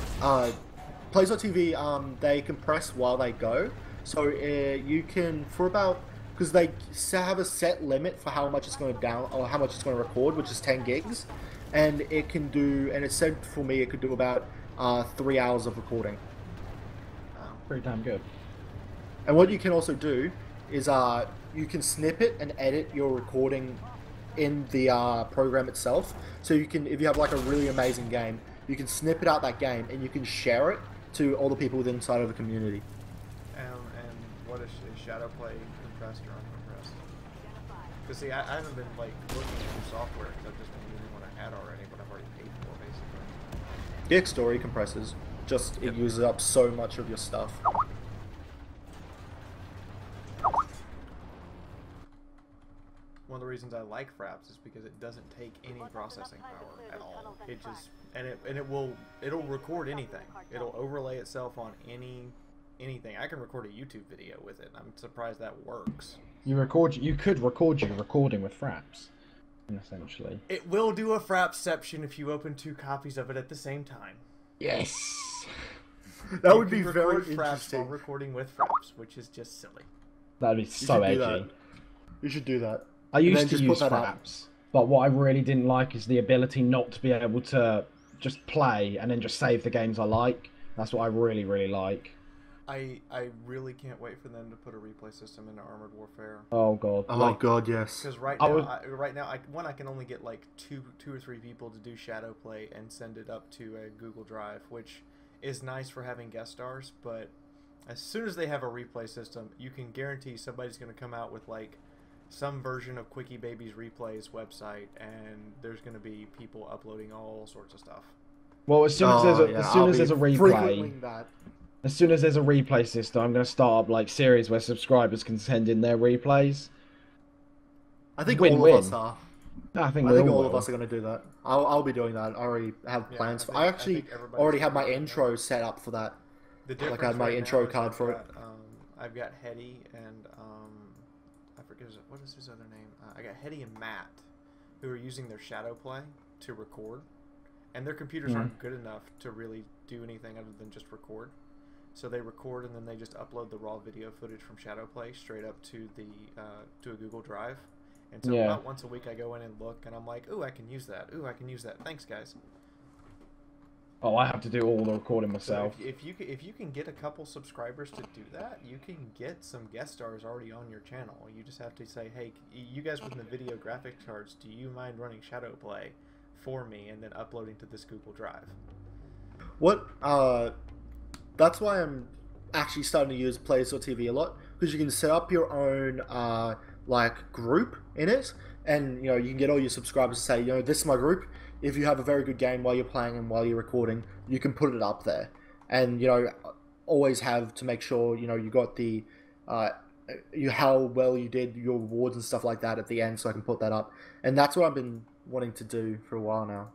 Plays.tv, they compress while they go, so you can because they have a set limit for how much it's going to down or how much it's going to record, which is 10 gigs, and it said for me it could do about 3 hours of recording. Pretty damn good. And what you can also do is you can snip it and edit your recording in the program itself. So you can, if you have like a really amazing game, you can snip it out that game and you can share it to all the people within inside of the community. And what is shadow play compressed or uncompressed? Because see, I haven't been like looking at software because I've just been using what I had already, but I've already paid for basically. DX Story compresses. Just it uses up so much of your stuff. One of the reasons I like Fraps is because it doesn't take any processing power at all. It just it'll record anything. It'll overlay itself on anything. I can record a YouTube video with it. I'm surprised that works. You could record your recording with Fraps, essentially. It will do a Frapception if you open 2 copies of it at the same time. Yes. That would be very Fraps interesting. while recording with Fraps, which is just silly. That'd be so edgy. You should do that. I used to use Fraps, but what I really didn't like is the ability not to be able to just play and then just save the games I like. That's what I really, really like. I really can't wait for them to put a replay system into Armored Warfare. Oh god. Oh god, yes. Because right now, I can only get like two or three people to do shadow play and send it up to a Google Drive, which is nice for having guest stars. But as soon as they have a replay system, you can guarantee somebody's going to come out with like some version of Quickie Baby's Replays website, and there's going to be people uploading all sorts of stuff. Well, as soon as there's a replay. As soon as there's a replay system, I'm going to start up like series where subscribers can send in their replays. I think all of us are. I think all of us are going to do that. I'll be doing that. I already have plans. I actually already have my intro set up for that. Like I had my intro card for it. I've got Hetty and I forget what is his other name. I got Hetty and Matt, who are using their shadow play to record, and their computers aren't good enough to really do anything other than just record. So they record and then they just upload the raw video footage from Shadowplay straight up to the to a Google Drive. And so about once a week I go in and look and I'm like, ooh, I can use that. Ooh, I can use that. Thanks, guys. Oh, I have to do all the recording myself. So if you can get a couple subscribers to do that, you can get some guest stars already on your channel. You just have to say, hey, you guys with the video graphics cards, do you mind running Shadowplay for me and then uploading to this Google Drive? That's why I'm actually starting to use Plays.tv a lot, because you can set up your own like group in it, and you can get all your subscribers to say, this is my group. If you have a very good game while you're playing and while you're recording, you can put it up there, and always have to make sure you got the how well you did your rewards and stuff like that at the end, so I can put that up. And that's what I've been wanting to do for a while now.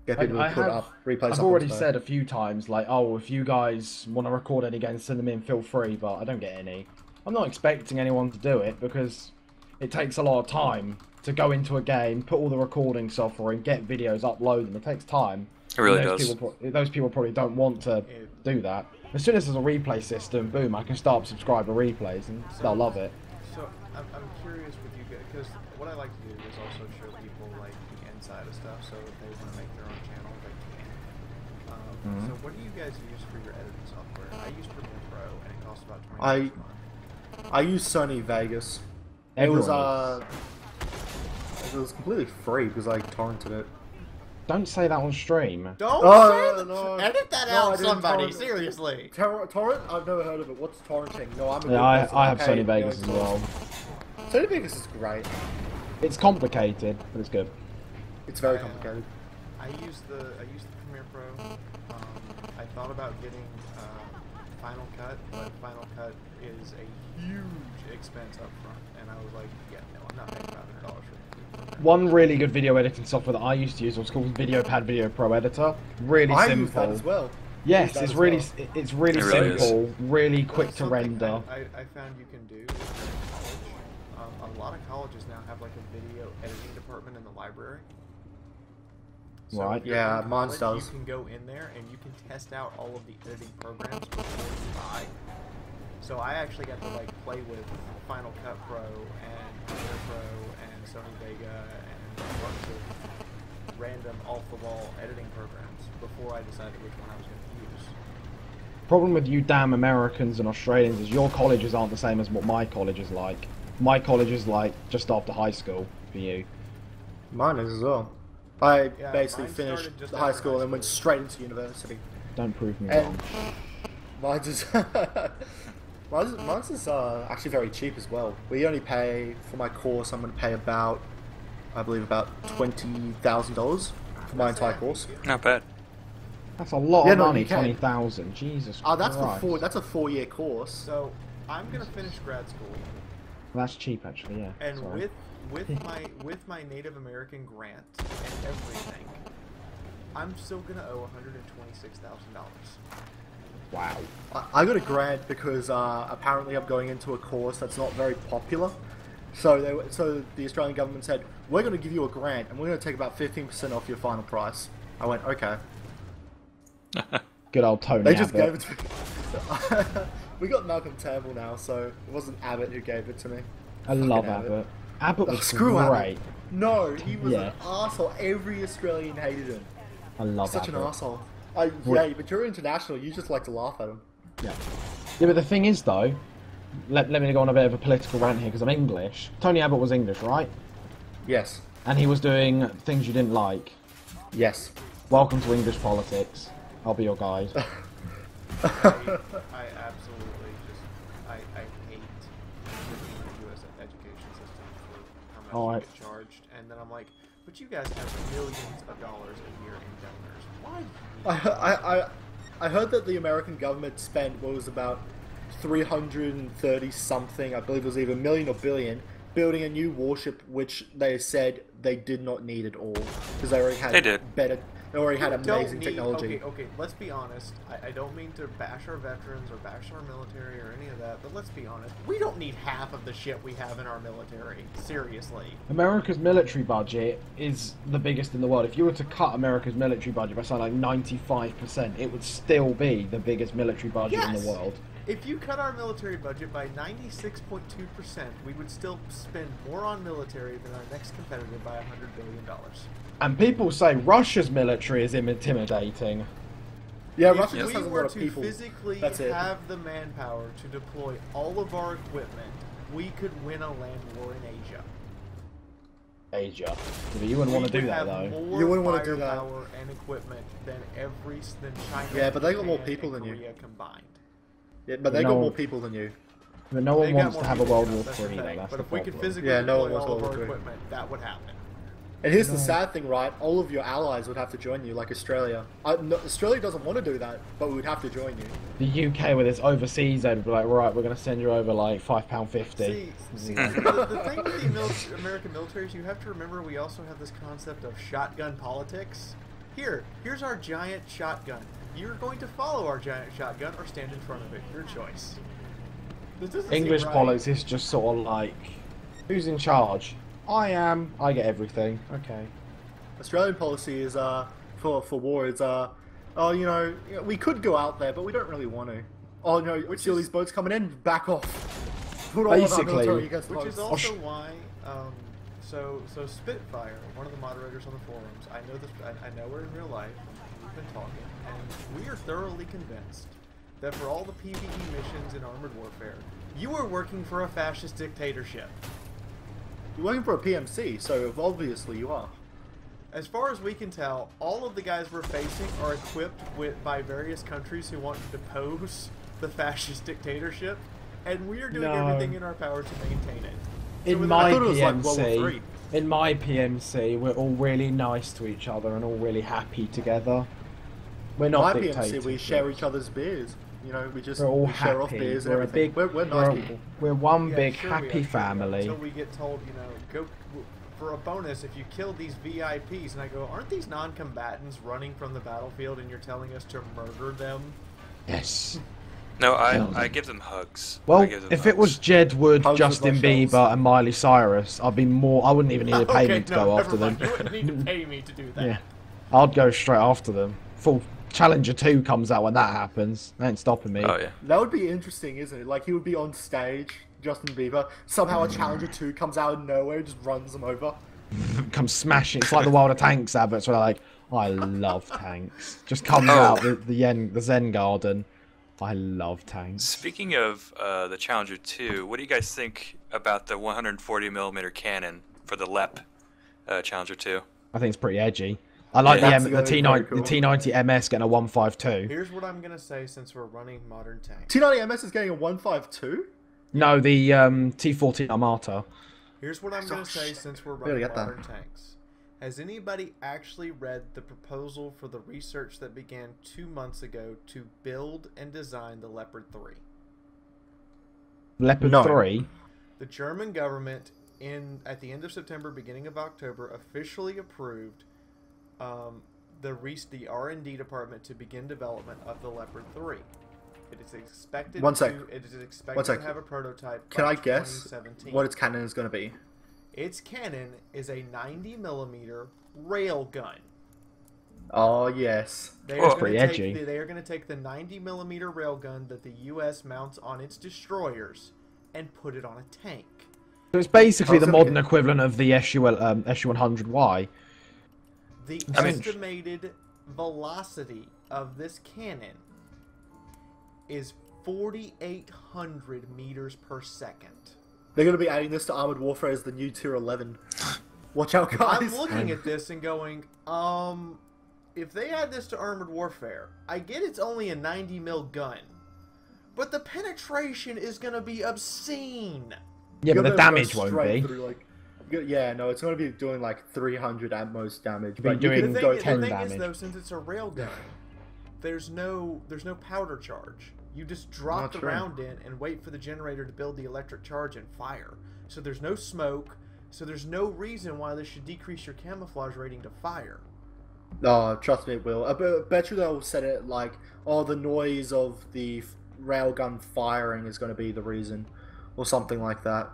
Get people to put up replays. I've already said a few times, like, oh, if you guys want to record any games, send them in, feel free, but I don't get any. I'm not expecting anyone to do it because it takes a lot of time to go into a game, put all the recording software in, get videos, upload them. It takes time. It really does. Those people probably don't want to do that. As soon as there's a replay system, boom, I can start subscriber replays and they'll love it. So I'm curious with you guys, because what I like to do is also show people like the inside of stuff, so if they want to make their own channel, they can. So what do you guys use for your editing software? I use Premiere Pro, and it costs about $20 a month. I use Sony Vegas. It was completely free because I torrented it. Don't say that on stream. Don't edit that out, somebody. Seriously. Torrent? I've never heard of it. What's torrenting? No, I have Sony Vegas as well. Sony Vegas is great. It's complicated, but it's good. It's very complicated. I use the Premiere Pro. I thought about getting Final Cut, but Final Cut is a huge expense up front, and I was like, yeah, no, I'm not paying $500 for it. One really good video editing software that I used to use was called VideoPad Video Pro Editor. Really simple. I use that as well. Yes, it's really simple, really quick to render. I found you can do in college. A lot of colleges now have like a video editing department in the library. So Right. if you're Yeah, in mine college, does. You can go in there and you can test out all of the editing programs before you buy. So I actually got to like play with Final Cut Pro and Premiere Pro and Sony Vega and a bunch of random off-the-wall editing programs before I decided which one I was going to use. Problem with you damn Americans and Australians is your colleges aren't the same as what my college is like. My college is like just after high school for you. Mine is as well. I Yeah, basically mine finished started just high after school high and then went school. straight into university. Don't prove me And wrong. mine's is mine's is actually very cheap as well. We only pay for my course. I'm going to pay about, I believe, about $20,000 for my entire course. Not bad. That's a lot Yeah, of no, money, you can. 20,000. Jesus Oh, that's Christ. for that's a 4-year course. So I'm going to finish grad school, That's cheap, actually, yeah. and Sorry. with my Native American grant and everything, I'm still going to owe $126,000. Wow. I got a grant because apparently I'm going into a course that's not very popular. So the Australian government said, we're going to give you a grant and we're going to take about 15% off your final price. I went, okay. Good old Tony They just Abbott. gave it to me. We got Malcolm Turnbull now, so it wasn't Abbott who gave it to me. I love Fucking Abbott. Abbott Oh, was screw great. Abbott. No, he was Yeah. an asshole. Every Australian hated him. I love Such Abbott. an asshole. What- Yeah, but you're international. You just like to laugh at him. Yeah. Yeah, but the thing is, though, let me go on a bit of a political rant here because I'm English. Tony Abbott was English, right? Yes. And he was doing things you didn't like. Yes. Welcome to English politics. I'll be your guide. I absolutely just I hate the U.S. education system for how much you get charged, and then I'm like, but you guys have millions of dollars a year in donors. Why do you need I heard that the American government spent what was about 330 something, I believe it was either million or billion, building a new warship, which they said they did not need at all because they already had They did. better. They already had don't amazing need- technology. Okay, let's be honest. I don't mean to bash our veterans or bash our military or any of that, but let's be honest. We don't need half of the shit we have in our military. Seriously. America's military budget is the biggest in the world. If you were to cut America's military budget by something like 95%, it would still be the biggest military budget in Yes. the world. If you cut our military budget by 96.2%, we would still spend more on military than our next competitor by $100 billion. And people say Russia's military is intimidating. Yeah, If Russia just we has a were lot of to people. physically That's it. have the manpower to deploy all of our equipment, we could win a land war in Asia. Asia. But you wouldn't want to We do would that, have though. more You wouldn't wanna do that. firepower and equipment than than China. Yeah, but they got more Japan, people and than you. Korea combined. Yeah, but they No. got more people than you. But no one They got wants more to have a people World than War us, that's the III, though. thing. That's But the if we could problem. physically Yeah, no one deploy wants all of World our War III. equipment, that would happen. And here's the sad thing, right? All of your allies would have to join you, like Australia. No, Australia doesn't want to do that, but we would have to join you. The UK with its overseas aid would be like, right, we're going to send you over like £5.50. See, the thing with the American military is you have to remember we also have this concept of shotgun politics. Here's our giant shotgun. You're going to follow our giant shotgun or stand in front of it. Your choice. This doesn't seem English right. politics is just sort of like, who's in charge? I am. I get everything. Okay. Australian policy is for war is oh we could go out there, but we don't really want to. Oh no, see all these boats coming in, back off. Put all of our Basically. military against Which is boats. also why, so Spitfire, one of the moderators on the forums, I know this. I know her in real life. We've been talking, and we are thoroughly convinced that for all the PvE missions in Armored Warfare, you are working for a fascist dictatorship. You're working for a PMC, so obviously you are. As far as we can tell, all of the guys we're facing are equipped by various countries who want to depose the fascist dictatorship, and we are doing No. everything in our power to maintain it. In with- my I thought it was like World War PMC, III. in my PMC, we're all really nice to each other and all really happy together. We're not My dictators. PMC, we share each other's beers. We just We're all we share off happy. beers and We're a everything. big. We're nice people. We're one Yeah, big sure we happy are, sure we are. family. Until we get told, go for a bonus if you kill these VIPs, and I go, aren't these non-combatants running from the battlefield, and you're telling us to murder them? Yes. No, Hell. I give them hugs. Well, I give them if it was hugs. Jed Wood, Hugs with Justin my shells. Bieber, and Miley Cyrus, I'd be more. I wouldn't even need a payment to go never after them. mind. You wouldn't need to pay me to do that. Yeah. I'd go straight after them. Full Challenger 2 comes out when that happens. They ain't stopping me. Oh yeah. That would be interesting, isn't it? Like, he would be on stage, Justin Bieber. Somehow a Challenger 2 comes out of nowhere, just runs them over. Come smashing. It's like the World of Tanks adverts where they're like, I love tanks. Just comes out the Zen Garden. I love tanks. Speaking of the Challenger 2, what do you guys think about the 140mm cannon for the LEP Challenger 2? I think it's pretty edgy. I like Yeah, the that's T90 cool. the T90 MS getting a 152. Here's what I'm gonna say since we're running modern tanks. T90MS is getting a 152? No, the T14 Armata. Here's what I'm gonna say since we're Really running get that. modern tanks. Has anybody actually read the proposal for the research that began 2 months ago to build and design the Leopard 3? Leopard No. 3. The German government, at the end of September, beginning of October, officially approved the R&D department to begin development of the Leopard 3. It is expected One sec. to have a prototype Can by I guess 2017. what its cannon is going to be? Its cannon is a 90mm railgun. Oh, yes. They Oh, are pretty going edgy. they are going to take the 90mm railgun that the U.S. mounts on its destroyers and put it on a tank. So it's basically the Okay. modern equivalent of the SU-100Y. The I mean- estimated velocity of this cannon is 4,800 meters per second. They're going to be adding this to Armored Warfare as the new Tier 11. Watch out, guys. I'm looking at this and going, if they add this to Armored Warfare, I get it's only a 90mm gun, but the penetration is going to be obscene. Yeah, You're but the gonna go damage won't straight be. through, like, yeah, no, it's going to be doing like 300 at most damage. Be But you doing can The go thing, 10 the thing is, damage. though, since it's a railgun, there's no powder charge. You just drop Not the true. round in and wait for the generator to build the electric charge and fire. So there's no smoke. So there's no reason why this should decrease your camouflage rating to fire. Oh, trust me, it will. I bet you they'll set it like, oh, the noise of the railgun firing is going to be the reason, or something like that.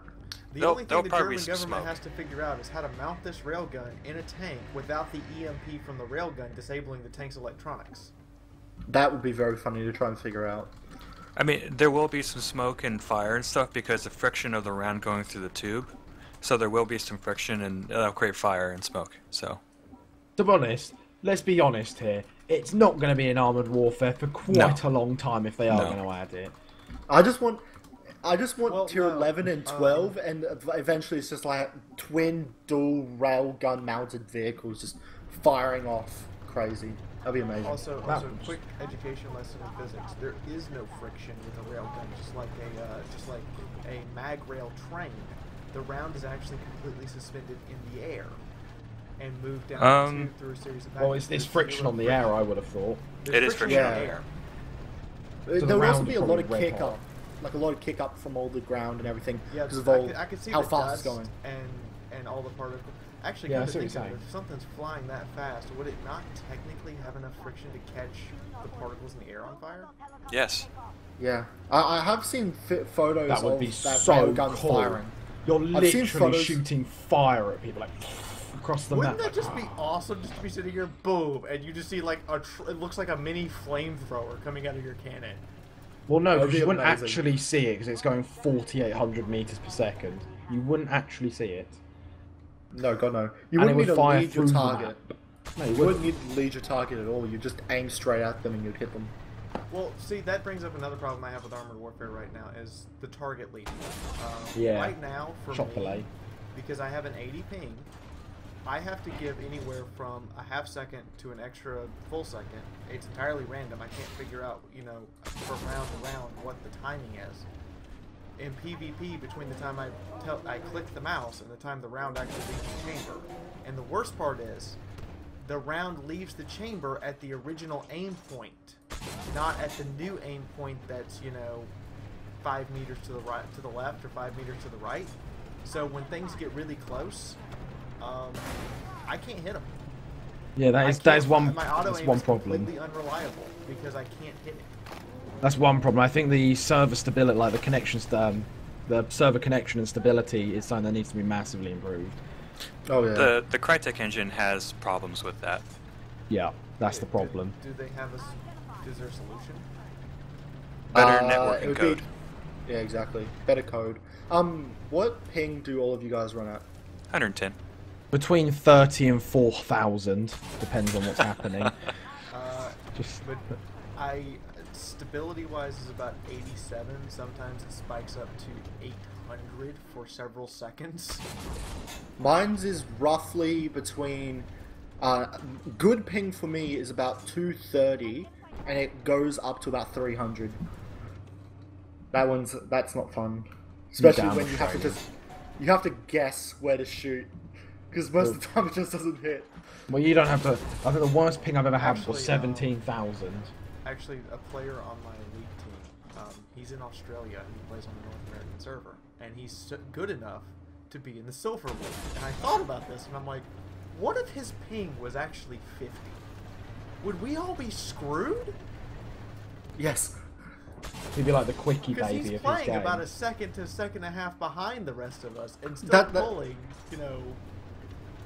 The There'll- only there'll thing the probably German be some government smoke. has to figure out is how to mount this railgun in a tank without the EMP from the railgun disabling the tank's electronics. That would be very funny to try and figure out. I mean, there will be some smoke and fire and stuff because the friction of the round going through the tube. So there will be some friction and that'll create fire and smoke. So To be honest, let's be honest here. It's not going to be in Armoured Warfare for quite a long time if they are No. going to add it. I just want Well, Tier no, 11 and 12, and eventually it's just like twin dual railgun mounted vehicles just firing off crazy. That'd be amazing. Also, That- quick education lesson in physics. There is no friction with a railgun, just like a mag rail train. The round is actually completely suspended in the air and moved down the tube through a series of. Well, it's There's friction zero on the friction. air, I would have thought. There's It is friction friction. in the Yeah. air. the There would also round be is a lot of probably red kick hot. up, like a lot of kick up from all the ground and everything Yeah, because of I all could see how the fast it's dust going. and all the particles. Actually, Yeah, come I to see what think you're of it, saying. if something's flying that fast, would it not technically have enough friction to catch the particles in the air on fire? yes. Yeah, I have seen photos That would of be that so railgun cool. firing. You're I've seen literally photos- shooting fire at people, like, across the Wouldn't map. that just be awesome? Just to be sitting here, boom, and you just see like it looks like a mini flamethrower coming out of your cannon. Well, no, That'd because be you wouldn't amazing. actually see it because it's going 4,800 meters per second. You wouldn't actually see it. No, God no. You And it wouldn't would need to fire lead your through the target. map. No, You wouldn't need to lead your target at all. You just aim straight at them and you'd hit them. Well, see, that brings up another problem I have with Armored Warfare right now is the target leading. Yeah. Right now, for Shot me, delay. because I have an 80 ping, I have to give anywhere from a half second to an extra full second. It's entirely random. I can't figure out, from round to round what the timing is. In PvP, between the time I click the mouse and the time the round actually leaves the chamber. And the worst part is, the round leaves the chamber at the original aim point, not at the new aim point that's 5 meters to the right, to the left, or 5 meters to the right. So when things get really close, I can't hit them. Yeah, that is one. My auto That's aim one is problem. completely unreliable because I can't hit it. That's one problem. I think the server stability, like the server connection and stability, is something that needs to be massively improved. Oh yeah. The Crytek engine has problems with that. Yeah, that's the problem. Do they have is there a solution? Better it networking would code. Yeah, exactly. Better code. What ping do all of you guys run at? 110. Between 30 and 4,000, depends on what's happening. Just But stability-wise is about 87. Sometimes it spikes up to 800 for several seconds. Mine's is roughly between. Good ping for me is about 230, and it goes up to about 300. That's not fun, especially damn when you have to you have to guess where to shoot, because most of the time it just doesn't hit. well, you don't have to. I think the worst ping I've ever had was Actually, 17,000. Actually, a player on my league team, he's in Australia and he plays on the North American server, and he's good enough to be in the Silver League. And I thought about this, and I'm like, what if his ping was actually 50? Would we all be screwed? Yes. He'd be like the quickie Because baby he's of his playing game. about a second to a second and a half behind the rest of us, and still That- pulling,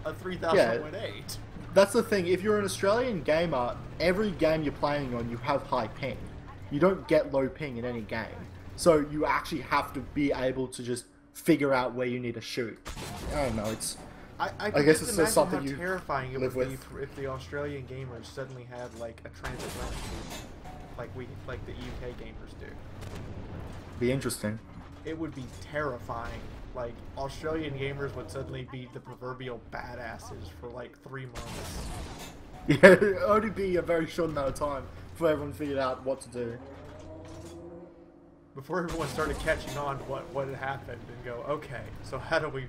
a 3,000.8. That's the thing. If you're an Australian gamer, every game you're playing on, you have high ping. You don't get low ping in any game, so you actually have to be able to just figure out where you need to shoot. I don't know. I guess just it's just imagine something how you terrifying it live would be with. if the Australian gamers suddenly had like a transatlantic loop, like the UK gamers do. Be interesting. It would be terrifying. Like Australian gamers would suddenly be the proverbial badasses for like 3 months. Yeah, it would only be a very short amount of time before everyone figured out what to do. Before everyone started catching on to what had happened and go, okay, so how do we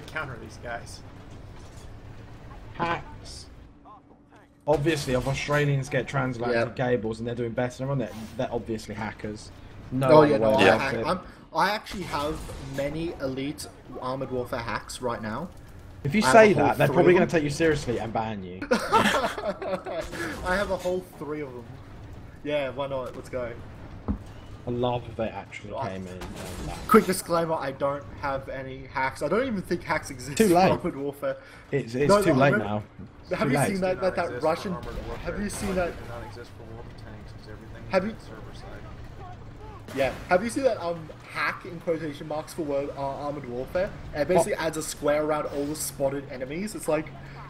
counter these guys? Hacks. Obviously, if Australians get transatlantic cables and they're doing better than everyone, they're obviously hackers. No other way about it. I actually have many elite Armored Warfare hacks right now. If you I have say a whole that, they're 3 probably of going to them. take you seriously and ban you. I have a whole 3 of them. Yeah, why not? Let's go. I love if they actually came in. Quick disclaimer, I don't have any hacks. I don't even think hacks exist Too in late. Armored Warfare. It's No, too I late remember- now. It's Have too you late. seen that Do not that exist Russian... for Armored Warfare. Have you seen Like, that... it does not exist for World of Tanks because everything Have is you- on the server side. Yeah, have you seen that hack in quotation marks for Armored Warfare? It basically adds a square around all the spotted enemies. It's like,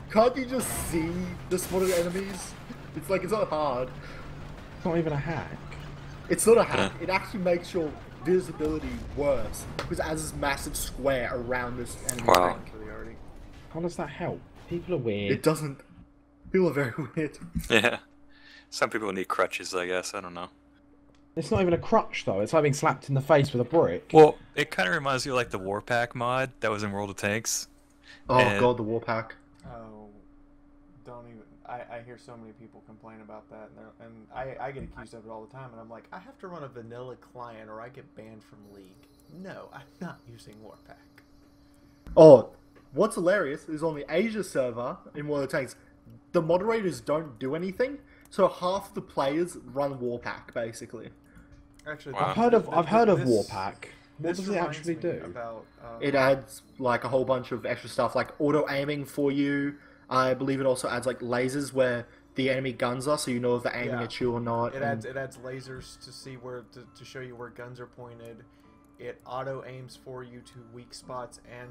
can't you just see the spotted enemies? It's like, it's not hard. It's not even a hack. It's not a hack. It actually makes your visibility worse because it adds this massive square around this enemy Wow. tank. Really already. How does that help? People are weird. It doesn't. People are very weird. Yeah. Some people need crutches, I guess. I don't know. It's not even a crutch though. It's like being slapped in the face with a brick. Well, it kind of reminds me of like the Warpack mod that was in World of Tanks. Oh And- god, the Warpack. Oh, don't even. I hear so many people complain about that, and I get accused of it all the time, and I'm like, I have to run a vanilla client or I get banned from League. No, I'm not using Warpack. Oh, what's hilarious is on the Asia server in World of Tanks, the moderators don't do anything, so half the players run Warpack basically. Actually, Wow. I've heard of this- Warpack. What this does it reminds actually me do? About, It adds like a whole bunch of extra stuff, like auto aiming for you. I believe it also adds like lasers where the enemy guns are, so you know if they're aiming Yeah. at you or not. It and- adds lasers to see where to show you where guns are pointed. It auto aims for you to weak spots and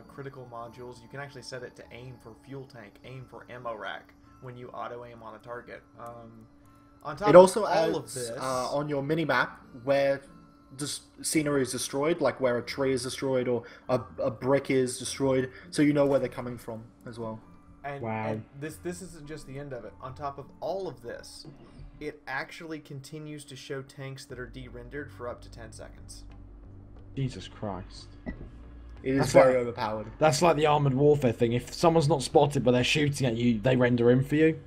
critical modules. You can actually set it to aim for fuel tank, aim for ammo rack when you auto aim on a target. On top It also of all of adds this, on your mini map where just scenery is destroyed, like where a tree is destroyed or a brick is destroyed, so you know where they're coming from as well. and, Wow. and this isn't just the end of it. On top of all of this, it actually continues to show tanks that are de-rendered for up to 10 seconds. Jesus Christ. It is That's very like- overpowered. That's like the armored warfare thing. If someone's not spotted but they're shooting at you, they render in for you.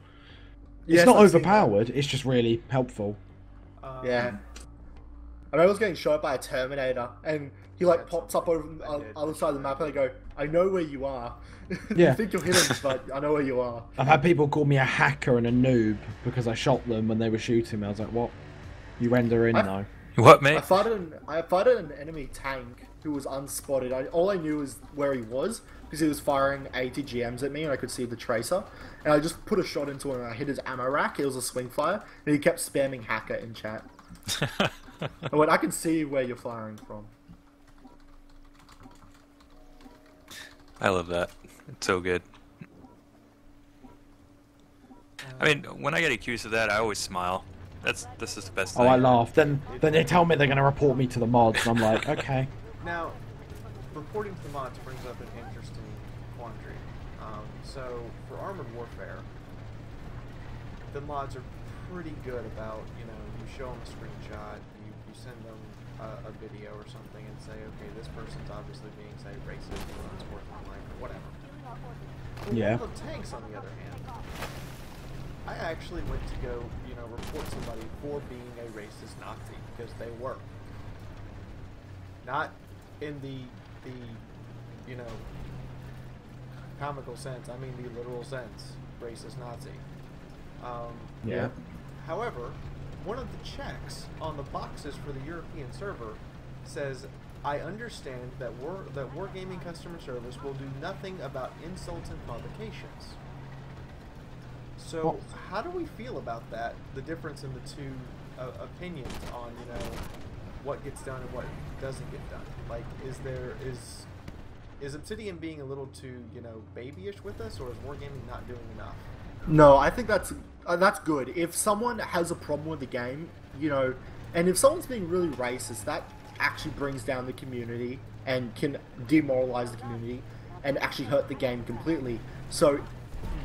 It's Yes, not I've seen that. overpowered. It's just really helpful. Yeah. I remember I was getting shot by a Terminator, and he like That's pops up over I the did. other side of the map, and I go, I know where you are. Yeah. You think you're hidden, but I know where you are. I've had people call me a hacker and a noob because I shot them when they were shooting me. I was like, what? You render in now? What, I mate? fighted an enemy tank who was unspotted. All I knew was where he was because he was firing ATGMs at me, and I could see the tracer. And I just put a shot into him, and I hit his ammo rack. It was a swing fire, and he kept spamming hacker in chat. I went, I can see where you're firing from. I love that. It's so good. I mean, when I get accused of that, I always smile. This is the best thing. Oh, I laugh. Then they tell me they're going to report me to the mods, and I'm like, okay. Now, reporting to the mods brings up an interesting quandary. So, for Armored Warfare, the mods are pretty good about, you show them a screenshot, you send them a video or something and say, okay, this person's obviously being, say, racist or unsportsmanlike or whatever. Yeah. World of Tanks, on the other hand, I actually went to go, report somebody for being a racist Nazi, because they were. Not in the comical sense, I mean the literal sense, racist Nazi. Yeah. However, one of the checks on the boxes for the European server says, I understand that Wargaming customer service will do nothing about insults and provocations. So, how do we feel about that? The difference in the two opinions on, what gets done and what doesn't get done. Like, is Obsidian being a little too, babyish with us, or is Wargaming not doing enough? No, I think that's good. If someone has a problem with the game, and if someone's being really racist, that actually brings down the community and can demoralize the community and actually hurt the game completely. So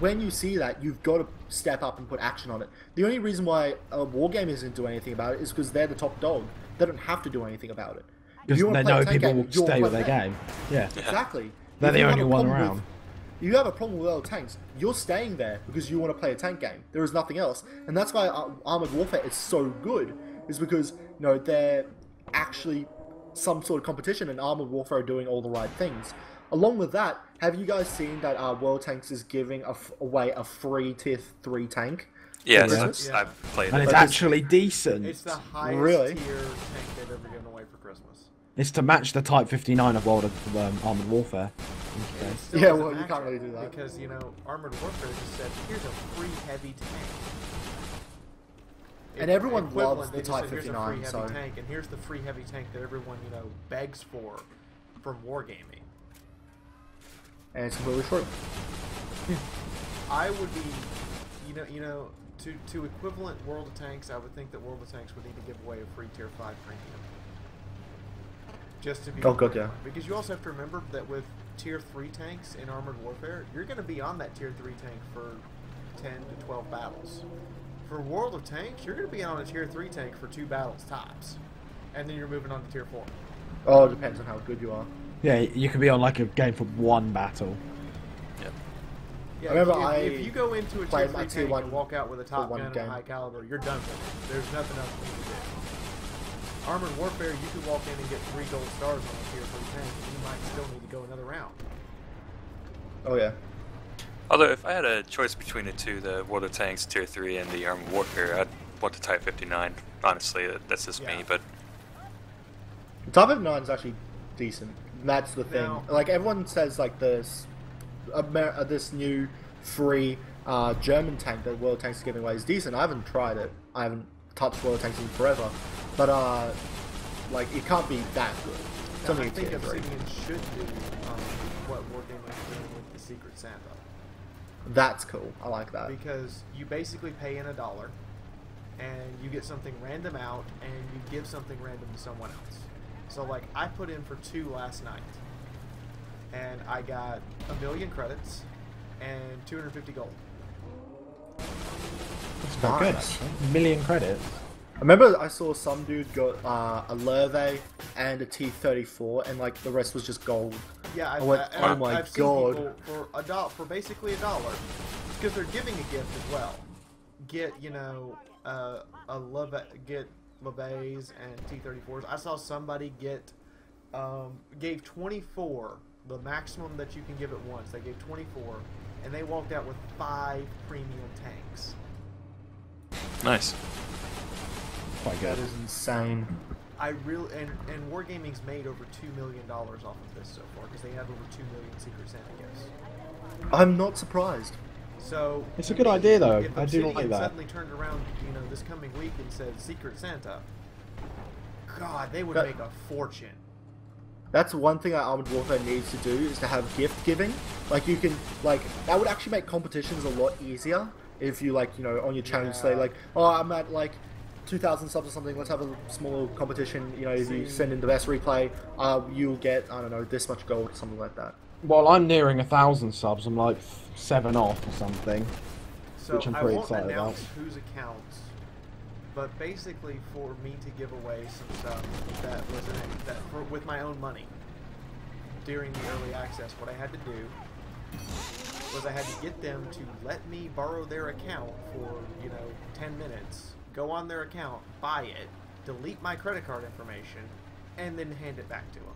when you see that, you've got to step up and put action on it. The only reason why Wargaming isn't doing anything about it is because they're the top dog. They don't have to do anything about it. Because they know people will stay with their game. Yeah. Exactly. They're the only one around. You have a problem with other tanks, you're staying there because you want to play a tank game. There is nothing else. And that's why Armored Warfare is so good, is because, they're actually some sort of competition, and Armored Warfare are doing all the right things. Along with that, have you guys seen that World Tanks is giving away a free Tier 3 tank? Yes, I've played it. And it's actually decent. It's the highest tier tank they've ever given away for Christmas. It's to match the Type 59 of Armored Warfare. Yeah, well, you can't really do that. Because, Armored Warfare just said, here's a free heavy tank. And everyone loves the They just Type said, here's 59, a free so... heavy tank, and here's the free heavy tank that everyone, begs for from Wargaming. And it's completely short. I would be, to equivalent World of Tanks, I would think that World of Tanks would need to give away a free Tier 5 premium. Just to be good, yeah. Because you also have to remember that with Tier 3 tanks in Armored Warfare, you're going to be on that Tier 3 tank for 10 to 12 battles. For World of Tanks, you're going to be on a Tier 3 tank for 2 battles tops. And then you're moving on to Tier 4. Oh, it depends on how good you are. Yeah, you could be on like a game for one battle. Yeah, I remember if you go into a Tier 3 tank T1 and walk out with a top gun and a game. high caliber, you're done with it. There's nothing else you can do. Armored Warfare, you could walk in and get 3 gold stars on a Tier 3 tank, and you might still need to go another round. Oh, yeah. Although, if I had a choice between the two, the World of Tanks Tier 3 and the Armored Warfare, I'd want the Type 59. Honestly, that's just me, but... The Type 59 is actually decent. That's the thing. Now, like, everyone says, like, this new free German tank that World Tanks is giving away is decent. I haven't tried it. I haven't touched World Tanks in forever. But, like, it can't be that good. It's only I think Tier 3. Obsidian should do what Wargaming is doing with the Secret Santa. That's cool. I like that. Because you basically pay in $1, and you get something random out, and you give something random to someone else. So, like, I put in for 2 last night, and I got 1,000,000 credits and 250 gold. That's quite good, actually. 1,000,000 credits. I remember I saw some dude got a Lurve and a T-34, and like the rest was just gold. Yeah, I went, oh my I've seen god! people for basically $1, because they're giving a gift as well. Get get Levees and T-34s. I saw somebody gave 24, the maximum that you can give at once. They gave 24, and they walked out with 5 premium tanks. Nice. Quite good. That is insane. and Wargaming's made over $2 million off of this so far because they have over 2 million Secret Santa gifts. I'm not surprised. So It's a good idea, though. If I do like Obsidian that. suddenly turned around, this coming week and said Secret Santa, God, they would That- make a fortune. That's one thing that Armored Warfare needs to do is to have gift giving. Like you can, that would actually make competitions a lot easier if you on your channel say Yeah. oh, I'm at 2,000 subs or something. Let's have a small competition. If you send in the best replay, you'll get I don't know this much gold or something like that. Well, I'm nearing 1,000 subs. I'm like 7 off or something. So Which I'm I pretty won't excited announce whose accounts, but basically for me to give away some stuff with my own money during the early access, what I had to do was I had to get them to let me borrow their account for 10 minutes, go on their account, buy it, delete my credit card information, and then hand it back to them.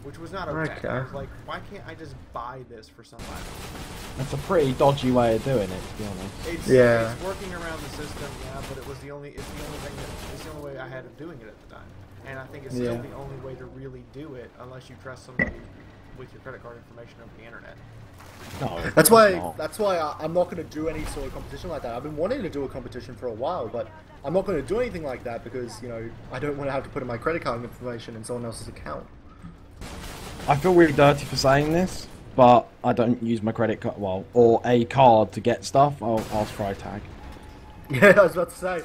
Which was not okay. Okay. I was like, why can't I just buy this for somebody? That's a pretty dodgy way of doing it, to be honest. It's working around the system, yeah, but it's the only way I had of doing it at the time. And I think it's still the only way to really do it unless you trust somebody with your credit card information over the internet. No, That's why. not. That's why I'm not going to do any sort of competition like that. I've been wanting to do a competition for a while, but I'm not going to do anything like that because I don't want to have to put in my credit card information in someone else's account. I feel really dirty for saying this, but I don't use my credit card, or a card to get stuff. I'll ask Freitag. Yeah, I was about to say.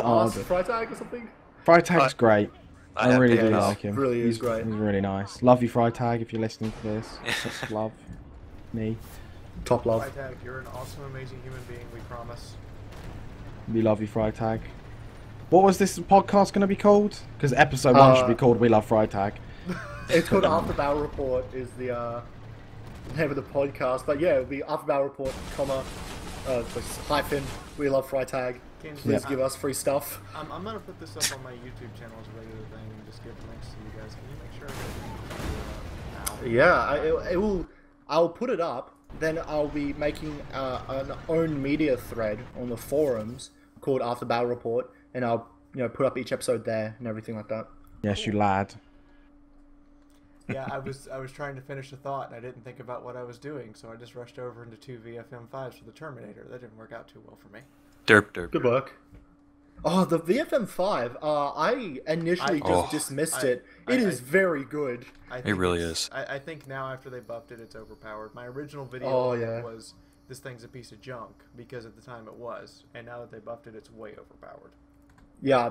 I'll Ask Freitag or something. Freitag's great. I really do he's like him. really is great. He's really nice. Love you, Freitag, if you're listening to this. Just love me. Top love. Freitag, you're an awesome, amazing human being, we promise. We love you, Freitag. What was this podcast going to be called? Because episode 1 should be called We Love Freitag. It's called After Battle Report is the name of the podcast. But yeah, it'll be After Battle Report, hyphen, We Love Freitag. Please give us free stuff. I'm going to put this up on my YouTube channel as a regular thing and just give links to you guys. Can you make sure now? Yeah, it will. I'll put it up. Then I'll be making an own media thread on the forums called After Battle Report, and I'll put up each episode there and everything like that. Yes, you lad. Yeah, I was trying to finish a thought and I didn't think about what I was doing, so I just rushed over into 2 VFM5s for the Terminator. That didn't work out too well for me. Derp. Good work. Oh, the VFM5. I initially dismissed it. It is very good. It really is. I think now after they buffed it, it's overpowered. My original video was this thing's a piece of junk because at the time it was, and now that they buffed it, it's way overpowered. Yeah,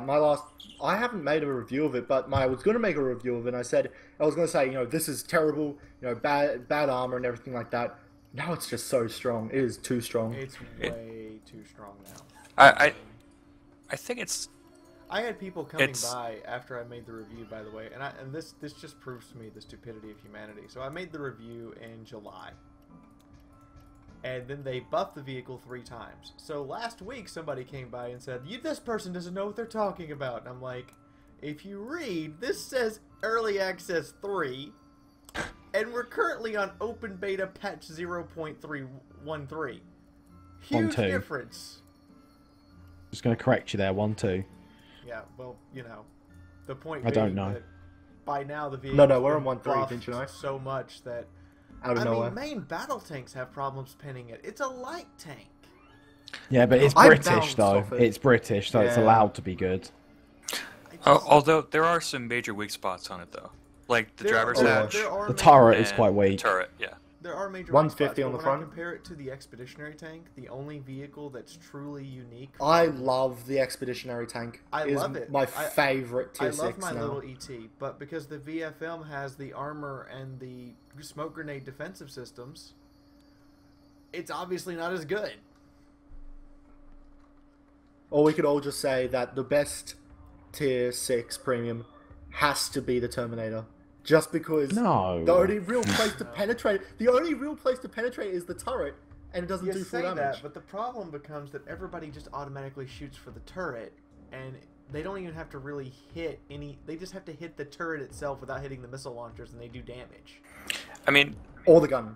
I haven't made a review of it, but I was going to make a review of it, and I was going to say, this is terrible, bad armor and everything like that. Now it's just so strong. It is too strong. It's way too strong now. I think it's... I had people coming by after I made the review, by the way, and this just proves to me the stupidity of humanity. So I made the review in July. And then they buffed the vehicle 3 times. So last week somebody came by and said, this person doesn't know what they're talking about. And I'm like, if you read, this says Early Access 3, and we're currently on Open Beta Patch 0.313. Huge difference. Just going to correct you there, 1-2. Yeah, well, the point I don't being know. that by now the vehicle No, we're on 1-3, didn't you know? So much that Out of nowhere. main battle tanks have problems pinning it. It's a light tank. Yeah, but it's I British, bounced though. off it. It's British, so it's Yeah. allowed to be good. Although there are some major weak spots on it, though. Like the driver's hatch. The turret is and quite weak. Turret, yeah. There are major 150 weak spots, on the but front. When I compare it to the expeditionary tank, the only vehicle that's truly unique. I love the Expeditionary Tank. I It is love it. my favorite I tier 6 love my now. little ET, but because the VFM has the armor and the smoke grenade defensive systems, it's obviously not as good. Or we could all just say that the best tier 6 premium has to be the Terminator. Just because No. the only real place to penetrate is the turret, and it doesn't You do full say damage. that, but the problem becomes that everybody just automatically shoots for the turret, and they don't even have to really hit any. They just have to hit the turret itself without hitting the missile launchers, and they do damage. I mean, Or the gun.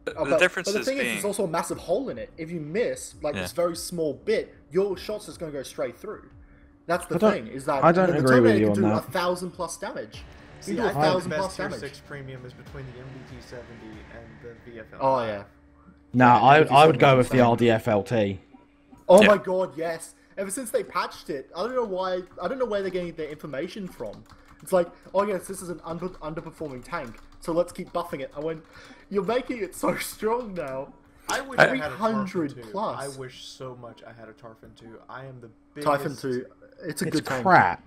the difference but the is thing is, being... there's also a massive hole in it. If you miss, this very small bit, your shot's just going to go straight through. That's the I don't- thing, is that I don't the agree with Terminator you can on do that. 1,000+ damage. See, You do I think the 1,000+ best tier damage. 6 premium is between the MBT-70 and the VFL. Oh yeah. No, Yeah, I would go it's with the insane. RDFLT. Oh Yeah. my god, yes. Ever since they patched it, I don't know why. I don't know where they're getting their information from. It's like, oh yes, this is an underperforming tank, so let's keep buffing it. I went, you're making it so strong now. I wish I had a 300 Tarfin 2. plus. I wish so much I had a Tarfin 2. I am the biggest... Typhon 2, it's a It's good tank. crap.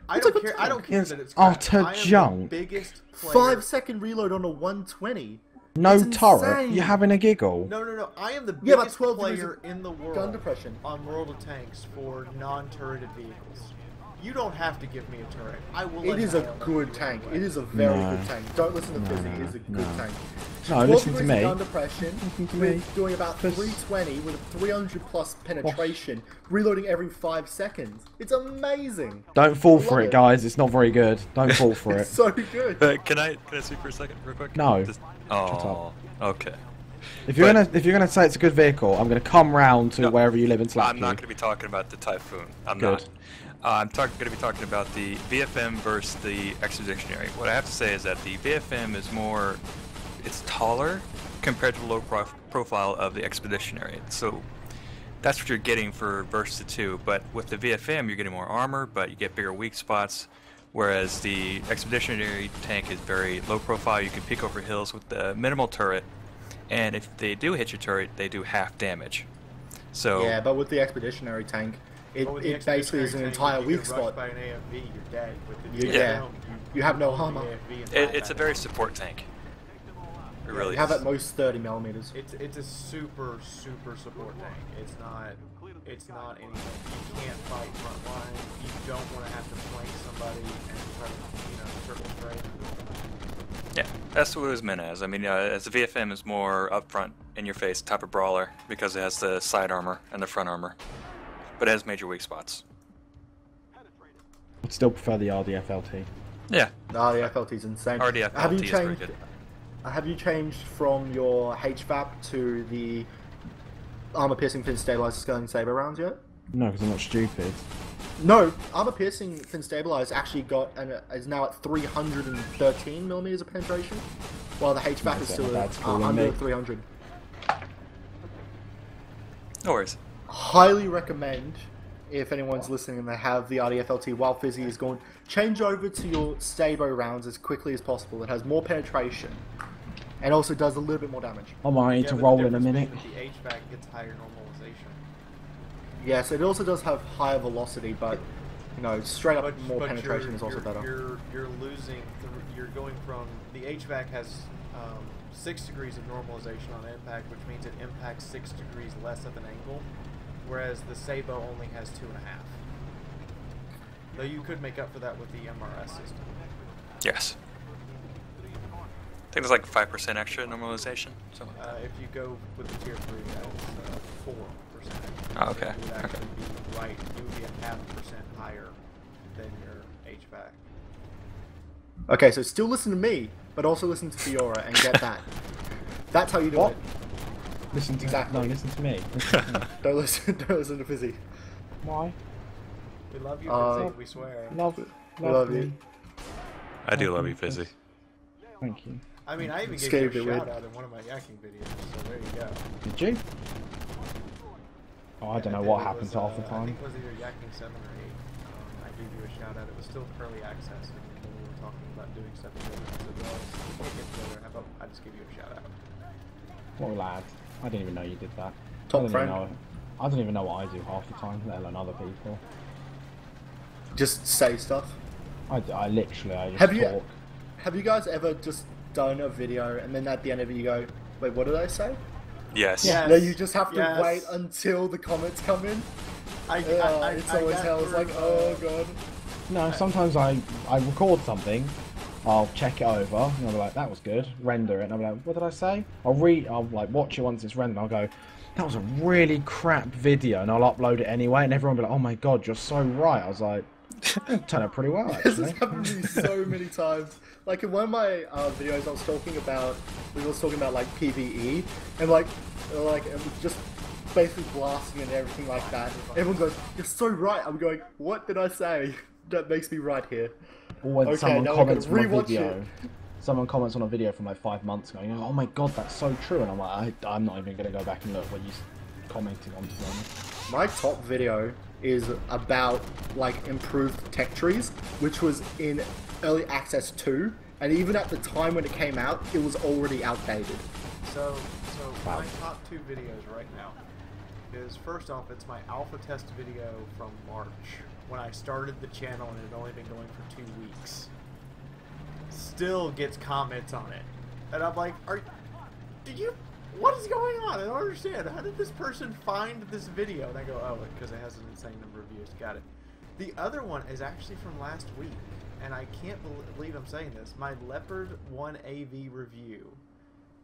I It's a don't good care. I don't tank. care It's that it's crap. utter I am junk. the biggest player... 5-second reload on a 120. No It's turret. insane. You're having a giggle. No. I am the Yeah, but biggest 12 degrees player of in the world gun depression. on World of Tanks for non-turreted vehicles. You don't have to give me a turret. I will. It is a good tank. It is a very No. good tank. Don't listen to Fizzy. It is a good no. tank. No, 12 listen to degrees of me. gun depression, Listen to with me. doing about Fizz- 320 with a 300+ penetration, reloading every 5 seconds. It's amazing. Don't fall for Love it, it. guys. It's not very good. Don't fall for It's it. so good. Can I speak for a second, real quick? No. Just, oh, okay. If you're gonna say it's a good vehicle, I'm gonna come round to No, wherever you live and slap I'm you. not going to be talking about the Typhoon. I'm Good. not. I'm going to be talking about the VFM versus the Expeditionary. What I have to say is that the VFM is more, it's taller compared to the low profile of the Expeditionary. So that's what you're getting for versus the two. But with the VFM, you're getting more armor, but you get bigger weak spots. Whereas the Expeditionary tank is very low profile. You can peek over hills with the minimal turret. And if they do hit your turret, they do half damage. So Yeah, but with the Expeditionary tank, it basically is an entire weak spot. By an AFV, you're dead. With the Yeah. VFL, You have no hold the armor. AFV and it's a die. very support tank. It really You have is. at most 30mm. It's a super support tank. It's not anything. You can't fight front line. You don't want to have to flank somebody and try to triple strike. Yeah, that's what it was meant as. I mean, as the VFM is more upfront, in your face type of brawler because it has the side armor and the front armor, but it has major weak spots. I'd still prefer the RDFLT. Yeah. No, the FLT's insane. RDFLT Have you is very changed? good. Have you changed from your HVAP to the armor-piercing fin stabilizer scaling saber rounds yet? No, because I'm not stupid. No, armor-piercing fin stabilizer actually is now at 313mm of penetration, while the HVAP is still That's cool, under mate. 300. No worries. Highly recommend, if anyone's listening and they have the RDFLT while Fizzy is gone, change over to your Stabo rounds as quickly as possible. It has more penetration and also does a little bit more damage. I might need to but the roll in a difference minute. being that the HVAC gets higher normalization. Yes, it also does have higher velocity, but you know, straight up more penetration you're, is also better. You're losing. You're going from the HVAC has 6 degrees of normalization on impact, which means it impacts 6 degrees less of an angle, whereas the Sabo only has 2.5. Though you could make up for that with the MRS system. Yes. I think it's like 5% extra normalization. So. If you go with the tier 3, that's 4%. Oh, okay. It would actually be right. It would be a 0.5% higher than your HVAC. Okay, so still listen to me, but also listen to Fiaura and get that. That's how you do What? it. Listen to Exactly. No, listen to me. Listen to me. Don't listen to Fizzy. Why? We love you, Uh, Fizzy, we swear. Love, We love me. you. I do love you, Fizzy. Thank you. I mean, I even gave Scared you a it shout with- out in one of my yakking videos, so there you go. Did you? Oh, I don't know what happens half the I time. think it was either yakking 7 or 8. I gave you a shout out. It was still early access, and when we were talking about doing stuff together, I said, well, we can't get together. How about I just give you a shout out? What a lad. I didn't even know you did that. Top I don't friend. Even know, I don't even know what I do half the time, let alone other people. Just say stuff. I literally, I just Have you- talk. Have you guys ever just done a video and then at the end of it you go, wait, what did I say? Yes. Yeah. No, you just have to Yes. wait until the comments come in. It's I always got hell. It's like, through, oh god. No, sometimes I record something, I'll check it over, and I'll be like, that was good, render it, and I'll be like, what did I say? I'll like watch it once it's rendered, and I'll go, that was a really crap video, and I'll upload it anyway, and everyone will be like, oh my god, you're so right. I was like, it turned out pretty well, This has actually. happened to me so many times. Like in one of my videos, we were talking about like PVE, and like it was just basically blasting and everything like that. Everyone goes, "You're so right." I'm going, "What did I say?" That makes me right here. Or when Okay, someone now we're comments on gonna a rewatch video, it. someone comments on a video from like 5 months ago, and you're like, "Oh my god, that's so true," and I'm like, I'm not even gonna go back and look what you commented on, to be honest. My top video is about like improved tech trees, which was in early access 2, and even at the time when it came out, it was already outdated. So my top 2 videos right now is, first off, it's my alpha test video from March, when I started the channel and it had only been going for 2 weeks. Still gets comments on it. And I'm like, what is going on? I don't understand. How did this person find this video? And I go, oh, because it has an insane number of views. Got it. The other one is actually from last week, and I can't believe I'm saying this. My Leopard 1 AV review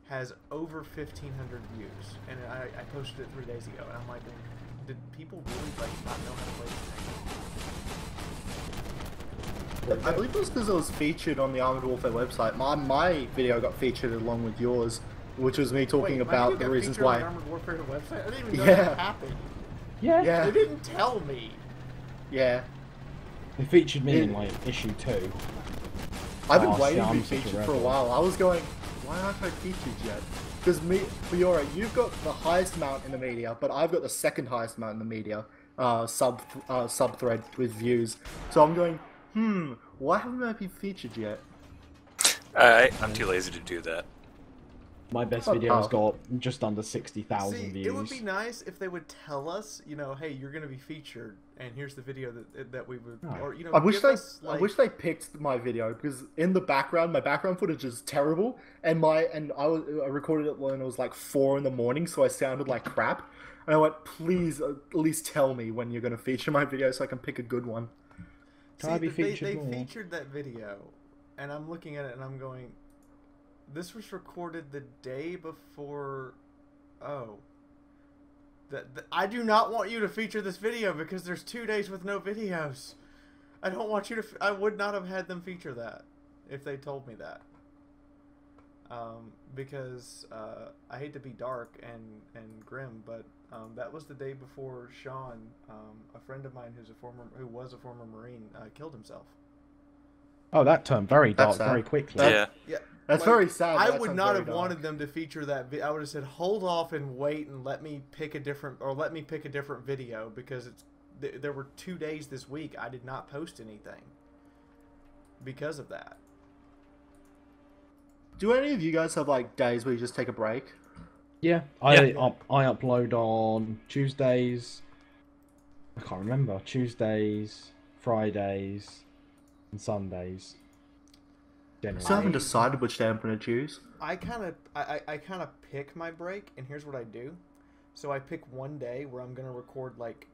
has over 1,500 views, and I posted it 3 days ago, and I'm like, did people really like not know how to play this thing? I believe it was because it was featured on the Armored Warfare website. My video got featured along with yours, which was me talking Wait, about the reasons why. On the Armored Warfare website? I didn't even know Yeah. that happened. Yeah. They didn't tell me. Yeah. They featured me in like issue 2. I've been Oh, waiting see, to be I'm such a featured for a rebel. while. I was going, why aren't I featured yet? Because Fiaura, you've got the highest amount in the media, but I've got the second highest amount in the media, sub-thread with views. So I'm going, why haven't I been featured yet? I'm too lazy to do that. My best Oh, video's oh. got just under 60,000 See, views. it would be nice if they would tell us, hey, you're going to be featured, and here's the video that we would, or I wish give they, us, like, I wish they picked my video, because in the background, my background footage is terrible, and I recorded it when it was like 4 in the morning, so I sounded like crap. And I went, please at least tell me when you're going to feature my video so I can pick a good one. Try to be they featured more. featured that video, and I'm looking at it and I'm going, this was recorded the day before. Oh, I do not want you to feature this video because there's 2 days with no videos. I don't want you to. I would not have had them feature that if they told me that. Because I hate to be dark and grim, but that was the day before Sean, a friend of mine who was a former Marine, killed himself. Oh, that turned very dark That's sad. very quickly. Yeah. Yeah. That's very sad. I That would sounds not very have dark. wanted them to feature that. I would have said, hold off and wait and let me pick a different video, because there were 2 days this week I did not post anything because of that. Do any of you guys have like days where you just take a break? Yeah, I upload on Tuesdays. I can't remember. Tuesdays, Fridays, and Sundays. Generally. Still haven't decided which day I'm going to choose. I kind of pick my break, and here's what I do. So I pick one day where I'm going to record like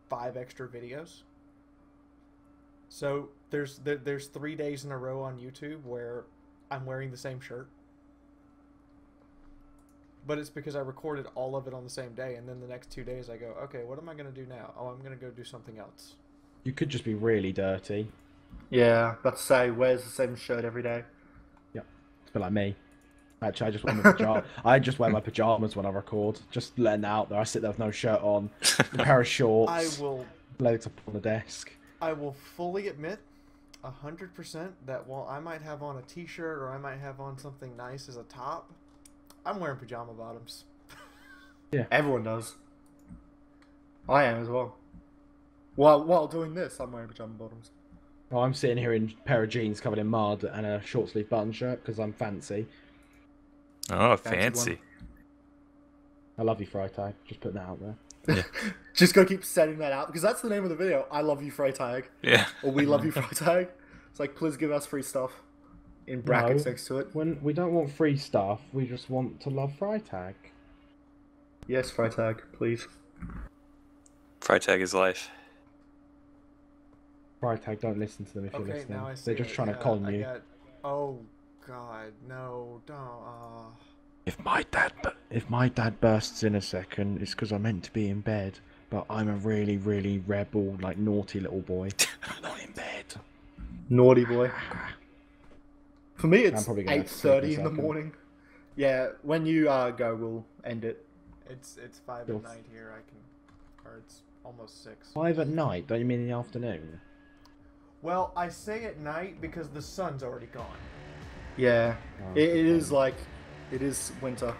5 extra videos. So there's 3 days in a row on YouTube where I'm wearing the same shirt. But it's because I recorded all of it on the same day, and then the next 2 days I go, okay, what am I going to do now? Oh, I'm going to go do something else. You could just be really dirty. Yeah, about to say, wears the same shirt every day. Yeah, it's a bit like me. Actually, I just wear my pajamas when I record. Just letting that out there. I sit there with no shirt on, a pair of shorts, legs up on the desk. I will fully admit 100% that while I might have on a t-shirt or I might have on something nice as a top, I'm wearing pajama bottoms. Yeah. Everyone does. I am as well. While doing this, I'm wearing pajama bottoms. Oh, I'm sitting here in a pair of jeans covered in mud and a short sleeve button shirt because I'm fancy. Oh, Fancy fancy. I love you, Freitag. Just putting that out there. Yeah. Just go keep setting that out, because that's the name of the video. I love you, Freitag. Yeah. Or we love you, Freitag. It's like, please give us free stuff. In brackets No, next to it. When we don't want free stuff, we just want to love Freitag. Yes, Freitag, please. Freitag is life. Freitag, don't listen to them if you're Okay, listening. now I see They're just it. trying to Yeah, con you. Oh, God, no, don't. If my dad bursts in a second, it's because I'm meant to be in bed. But I'm a really, really rebel, like naughty little boy. I'm not in bed. Naughty boy. For me, I'm it's probably gonna have to sleep in a 8:30 in the second. morning. Yeah, when you go, we'll end it. It's 5 at night here. Or it's almost 6. 5 at night? Don't you mean in the afternoon? Well, I say at night because the sun's already gone. Yeah, Oh, it is like, it is winter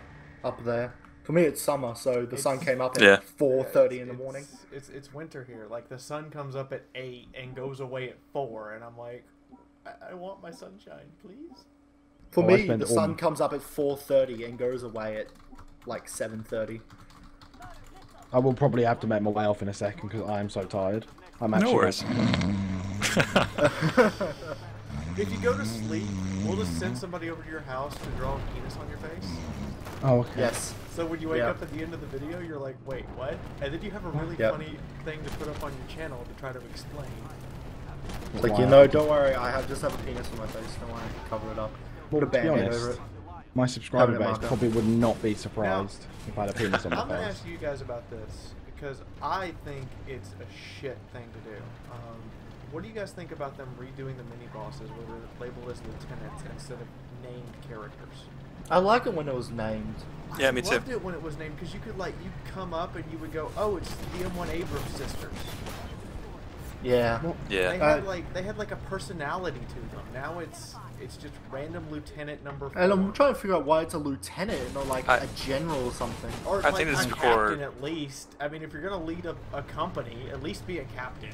up there. For me, it's summer, so the sun came up at 4:30 in the morning. It's winter here. Like, the sun comes up at 8 and goes away at 4, and I'm like, I want my sunshine, please. For me, the sun comes up at 4:30 and goes away at like 7:30. I will probably have to make my way off in a second because I am so tired. I'm actually. No worries. If you go to sleep, we'll just send somebody over to your house to draw a penis on your face. Oh, okay. Yes. So when you wake up at the end of the video, you're like, wait, what? And then you have a really funny thing to put up on your channel to try to explain. It's like, you know, don't worry, I just have a penis on my face, don't worry, cover it up. Well, Put a to be band-aid honest, over it. my subscriber Having a base marker. probably would not be surprised if I had a penis on my I'm going to face. ask you guys about this, because I think it's a shit thing to do. What do you guys think about them redoing the mini-bosses where they're labeled as lieutenants instead of named characters? I like it when it was named. Yeah, me I too. loved it when it was named, because you could, like, you'd come up and you would go, oh, it's the M1 Abrams sisters. Yeah. Yeah. They had like a personality to them. Now it's just random lieutenant number 4. And I'm trying to figure out why it's a lieutenant and not like a general or something. Or I like think this is a before- captain at least. I mean, if you're gonna lead a company, at least be a captain.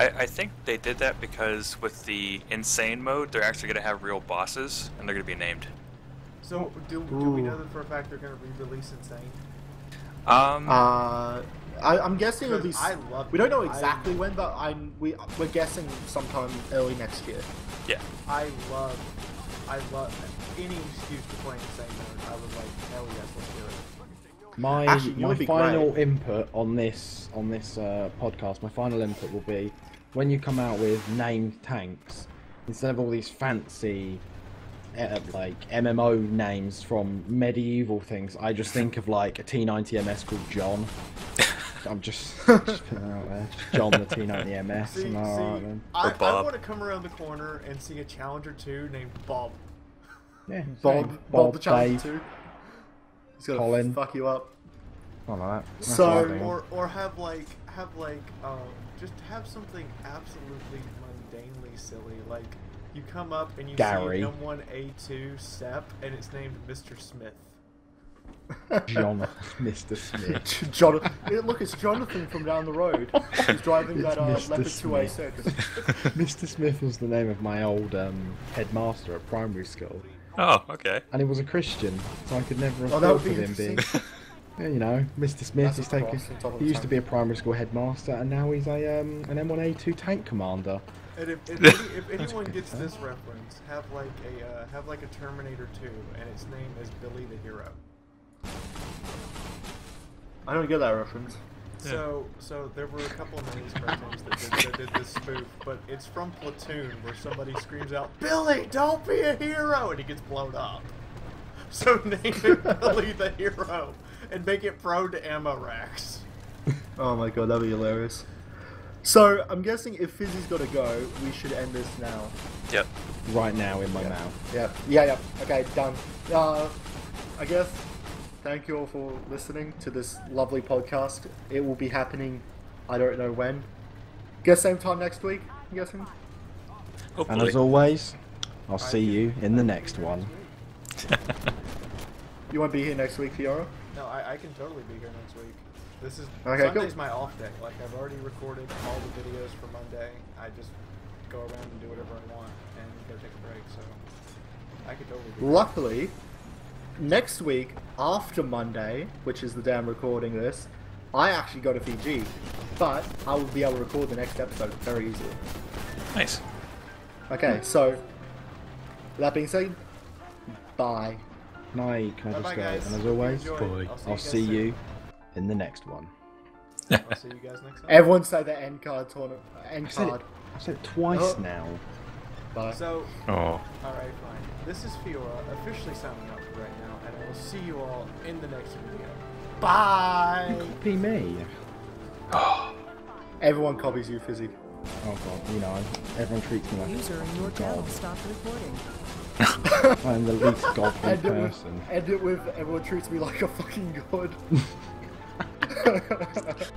I think they did that because with the insane mode, they're actually going to have real bosses, and they're going to be named. So do we know that for a fact they're gonna re-release Insane? I'm guessing it'll be. I love we don't know it. exactly when, but we're guessing sometime early next year. Yeah. I love any excuse to play Insane mode. I was like, hell yes, let's do it. My final input on this podcast, my final input will be when you come out with named tanks instead of all these fancy like MMO names from medieval things. I just think of like a T90 MS called John. I'm just putting it out there. Just John the T90 MS. See, I want to come around the corner and see a Challenger 2 named Bob. Yeah, Bob the Challenger 2. He's gonna Colin. fuck you up. Something like that. That's So- what I think. Or just have something absolutely mundanely silly, like you come up and you Gary. see M1A2 Sep and it's named Mr. Smith. John, Mr. Smith. Look, it's Jonathan from down the road. He's driving that Mr. Leopard 2A Smith. Circus. Mr. Smith was the name of my old headmaster at primary school, Oh, okay. and he was a Christian, so I could never have Oh, that would thought be of him being. interesting. Yeah, you know, Mr. Smith That's is a taking. cross on top of He the used to tank. be a primary school headmaster, and now he's an M1A2 tank commander. And if anyone gets this reference, have like a Terminator 2 and its name is Billy the Hero. I don't get that reference. So there were a couple of minis cartoons that did this spoof, but it's from Platoon where somebody screams out, "Billy, don't be a hero!" and he gets blown up. So name it Billy the Hero and make it prone to ammo racks. Oh my god, that'd be hilarious. So, I'm guessing if Fizzy's gotta go, we should end this now. Yep. Right now in my mouth. Yeah. Okay, done. I guess, thank you all for listening to this lovely podcast. It will be happening, I don't know when. Guess same time next week, I'm guessing. And Hopefully. as always, I'll see you in the next one. You won't be here next week, Fiaura? No, I can totally be here next week. This is Okay, Sunday's cool. my off day. Like, I've already recorded all the videos for Monday. I just go around and do whatever I want and go take a break. So I could totally be here. Luckily, next week, after Monday, which is the day I'm recording this, I actually go to Fiji. But I will be able to record the next episode very easily. Nice. Okay, so, with that being said, bye. Night, can I Bye-bye, just go? guys. And as always, Enjoy. I'll see you in the next one. I'll see you guys next time. Everyone say the end card tournament. End I said card. I've said it twice Oh. now. Bye. So, Oh. alright, fine. This is Fiora officially signing out for right now, and I will see you all in the next video. Bye! Copy me. Everyone copies you, Fizzy. Oh god, you know, everyone treats me like User in your a channel god. stopped recording. I'm the least godly End it with, person. everyone treats me like a fucking god.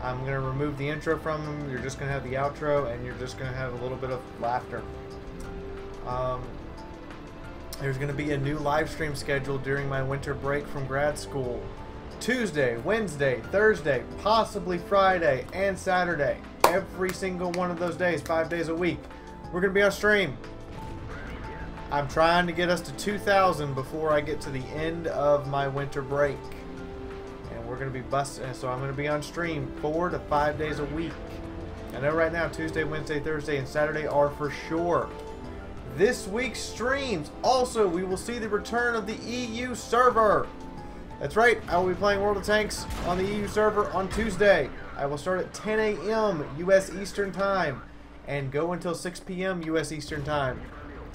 I'm going to remove the intro from them. You're just going to have the outro, and you're just going to have a little bit of laughter. There's going to be a new live stream scheduled during my winter break from grad school. Tuesday, Wednesday, Thursday, possibly Friday, and Saturday. Every single one of those days, 5 days a week. We're going to be on stream. I'm trying to get us to 2,000 before I get to the end of my winter break. And we're going to be busting, so I'm going to be on stream 4 to 5 days a week. I know right now Tuesday, Wednesday, Thursday, and Saturday are for sure. This week's streams, also, we will see the return of the EU server. That's right, I will be playing World of Tanks on the EU server on Tuesday. I will start at 10 a.m. U.S. Eastern Time and go until 6 p.m. U.S. Eastern Time.